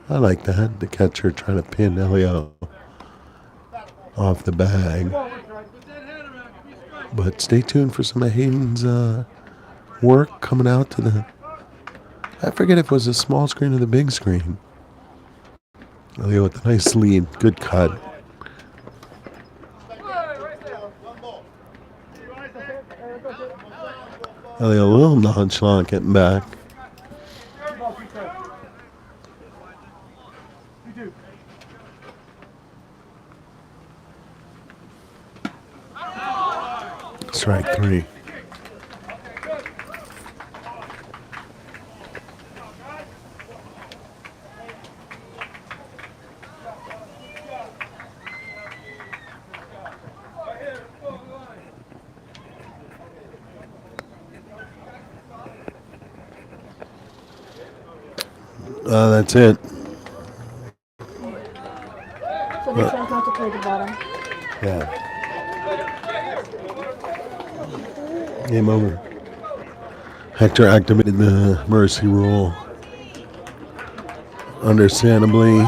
I like that, the catcher trying to pin Elio off the bag. But stay tuned for some of Hayden's work coming out to the... I forget if it was the small screen or the big screen. Elio with a nice lead, good cut. Elio a little nonchalant getting back. Strike three. That's it. So they try not to play the bottom. Yeah. Game over. Hector activated the mercy rule. Understandably,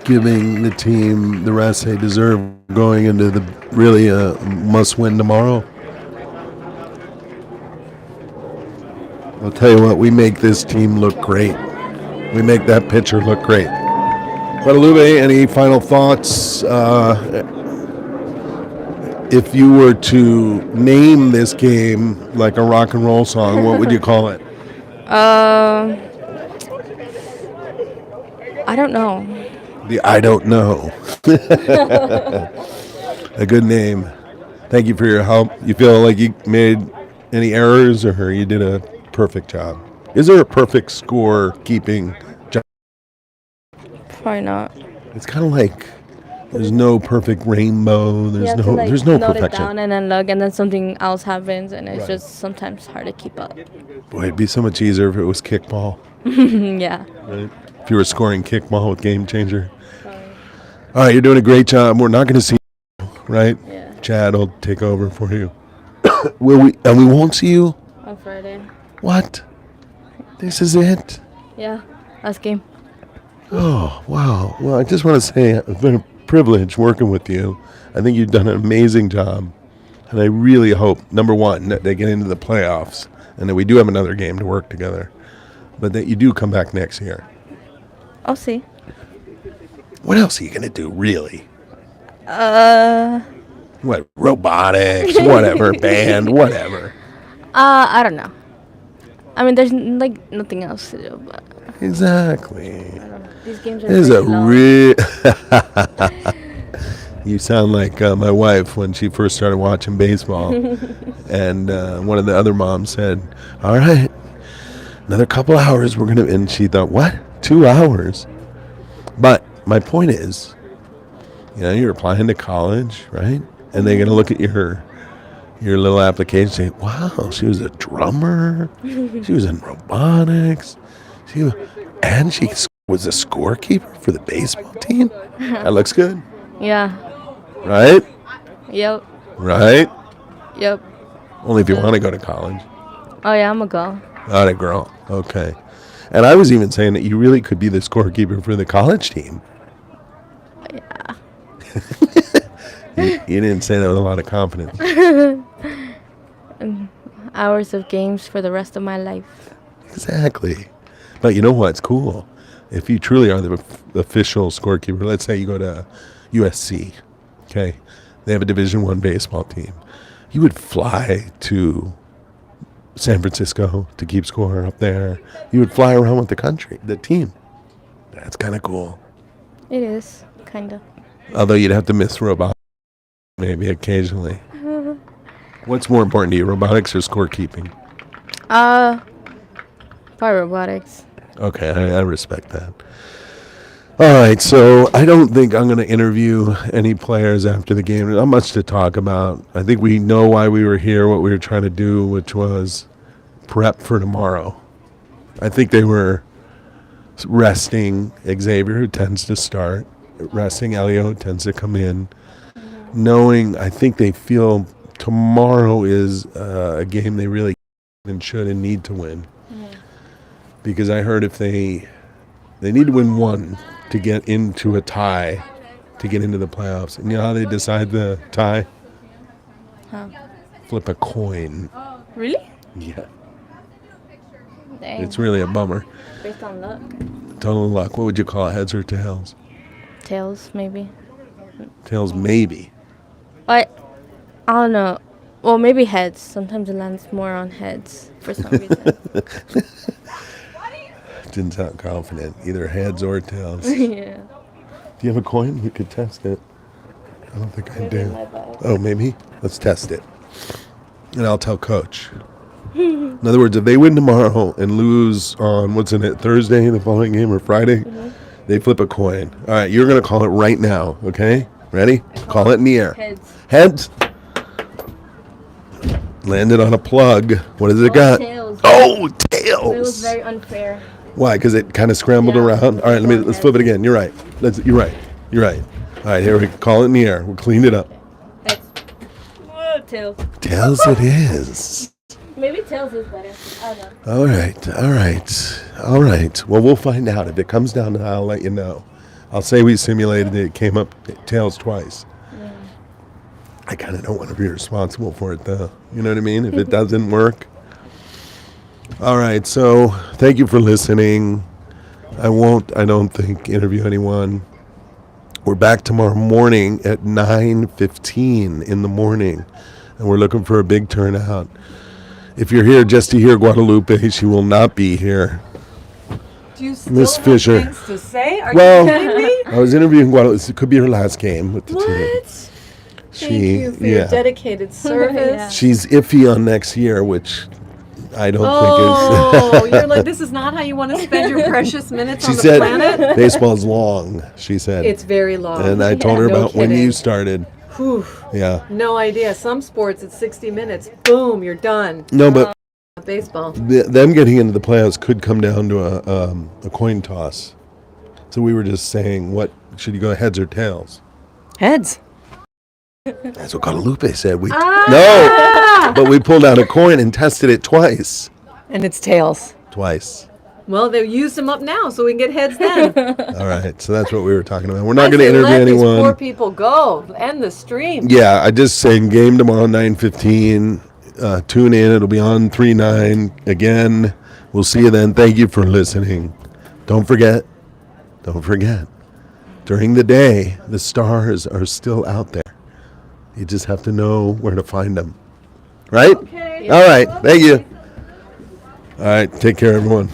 giving the team the rest they deserve going into the really must-win tomorrow. I'll tell you what, we make this team look great. We make that pitcher look great. Guadalupe, any final thoughts? If you were to name this game like a rock and roll song, what would you call it? I don't know. I don't know. A good name. Thank you for your help. You feel like you made any errors or you did a perfect job? Is there a perfect score keeping job? Probably not. It's kind of like there's no perfect rainbow. You There's have no to, like, there's no note it perfection. down and then look, and then something else happens, and it's Right. just sometimes hard to keep up. Boy, it'd be so much easier if it was kickball. Yeah. Right? If you were scoring kickball with Game Changer. All right, you're doing a great job. We're not going to see you, right? Yeah. Chad will take over for you. Will we? And we won't see you? On Friday. What? This is it? Yeah. Last game. Oh, wow. Well, I just want to say it's been a privilege working with you. I think you've done an amazing job. And I really hope, number one, that they get into the playoffs and that we do have another game to work together. But that you do come back next year. I'll see. What else are you going to do, really? What, robotics, whatever, band, whatever. I don't know. I mean, there's like nothing else to do, but Exactly. I don't know. These games are This is pretty a long. real. You sound like my wife when she first started watching baseball. And one of the other moms said, all right, another couple hours, we're going to. And she thought, what? 2 hours? But my point is, you're applying to college, right? And they're going to look at your little application and say, wow, she was a drummer. She was in robotics. She was a scorekeeper for the baseball team. That looks good. Yeah. Right? Yep. Right? Yep. Only if you want to go to college. Oh yeah, I'm a girl. Not a girl. Okay. And I was even saying that you really could be the scorekeeper for the college team. Yeah. You didn't say that with a lot of confidence. Hours of games for the rest of my life. Exactly. But you know what's cool? If you truly are the official scorekeeper, let's say you go to USC, okay? They have a Division I baseball team. You would fly to San Francisco to keep score up there. You would fly around with the team. That's kind of cool. It is, kind of. Although you'd have to miss robotics maybe occasionally. What's more important to you, robotics or scorekeeping? Probably robotics. Okay, I respect that. All right, so I don't think I'm going to interview any players after the game. There's not much to talk about. I think we know why we were here, what we were trying to do, which was prep for tomorrow. I think they were resting Xavier, who tends to start, resting Elio, who tends to come in, knowing I think they feel tomorrow is a game they really and should and need to win. Because I heard if they need to win one to get into a tie, to get into the playoffs. And you know how they decide the tie? Huh. Flip a coin. Really? Yeah. Dang. It's really a bummer. Based on luck. Total luck. What would you call it, heads or tails? Tails, maybe. Tails, maybe. I don't know. Well, maybe heads. Sometimes it lands more on heads for some reason. Didn't sound confident. Either heads or tails. Yeah. Do you have a coin? We could test it. I don't think I Maybe in do. my bag. Oh, maybe? Let's test it. And I'll tell Coach. In other words, if they win tomorrow and lose on, what's in it, Thursday, the following game, or Friday, they flip a coin. All right, you're going to call it right now, okay? Ready? Call it in the air. Heads. Heads. Landed on a plug. What has it got? Tails. Oh, It was tails. very unfair. Why? Because it kind of scrambled Yeah. around. All right, let's flip it again. You're right. You're right. You're right. All right, here we call it in the air. We'll clean it up. Heads. Whoa, tails. Tails it is. Maybe tails is better. I don't know. All right. All right. All right. Well, we'll find out. If it comes down to that, I'll let you know. I'll say we simulated it. It came up tails twice. I kind of don't want to be responsible for it, though. You know what I mean? If it doesn't work. All right. So thank you for listening. I don't think, interview anyone. We're back tomorrow morning at 9:15 in the morning, and we're looking for a big turnout. If you're here just to hear Guadalupe, she will not be here. Do you still Miss have Fisher. things to say? Are Well, you kidding me? I was interviewing Guadalupe. It could be her last game with the team. What? Thank you for your dedicated service. She's iffy on next year, which I don't Oh, you're like, this is not how you want to spend your precious minutes think on is. the She planet? said baseball's long, she said. It's very long. And I told her No about when kidding. you started. Whew, Yeah. no idea. Some sports, it's 60 minutes. Boom, you're done. No, but Baseball. them getting into the playoffs could come down to a coin toss. So we were just saying, what should you go, heads or tails? Heads. That's what Guadalupe said. No, but we pulled out a coin and tested it twice. And it's tails. Twice. Well, they used them up now, so we can get heads then. All right, so that's what we were talking about. We're not going to I say interview let these poor anyone. people go. End the stream. Yeah, I just saying game tomorrow 9:15. Tune in. It'll be on 3/9 again. We'll see you then. Thank you for listening. Don't forget. During the day, the stars are still out there. You just have to know where to find them. Right? Okay. All right. Thank you. All right. Take care, everyone.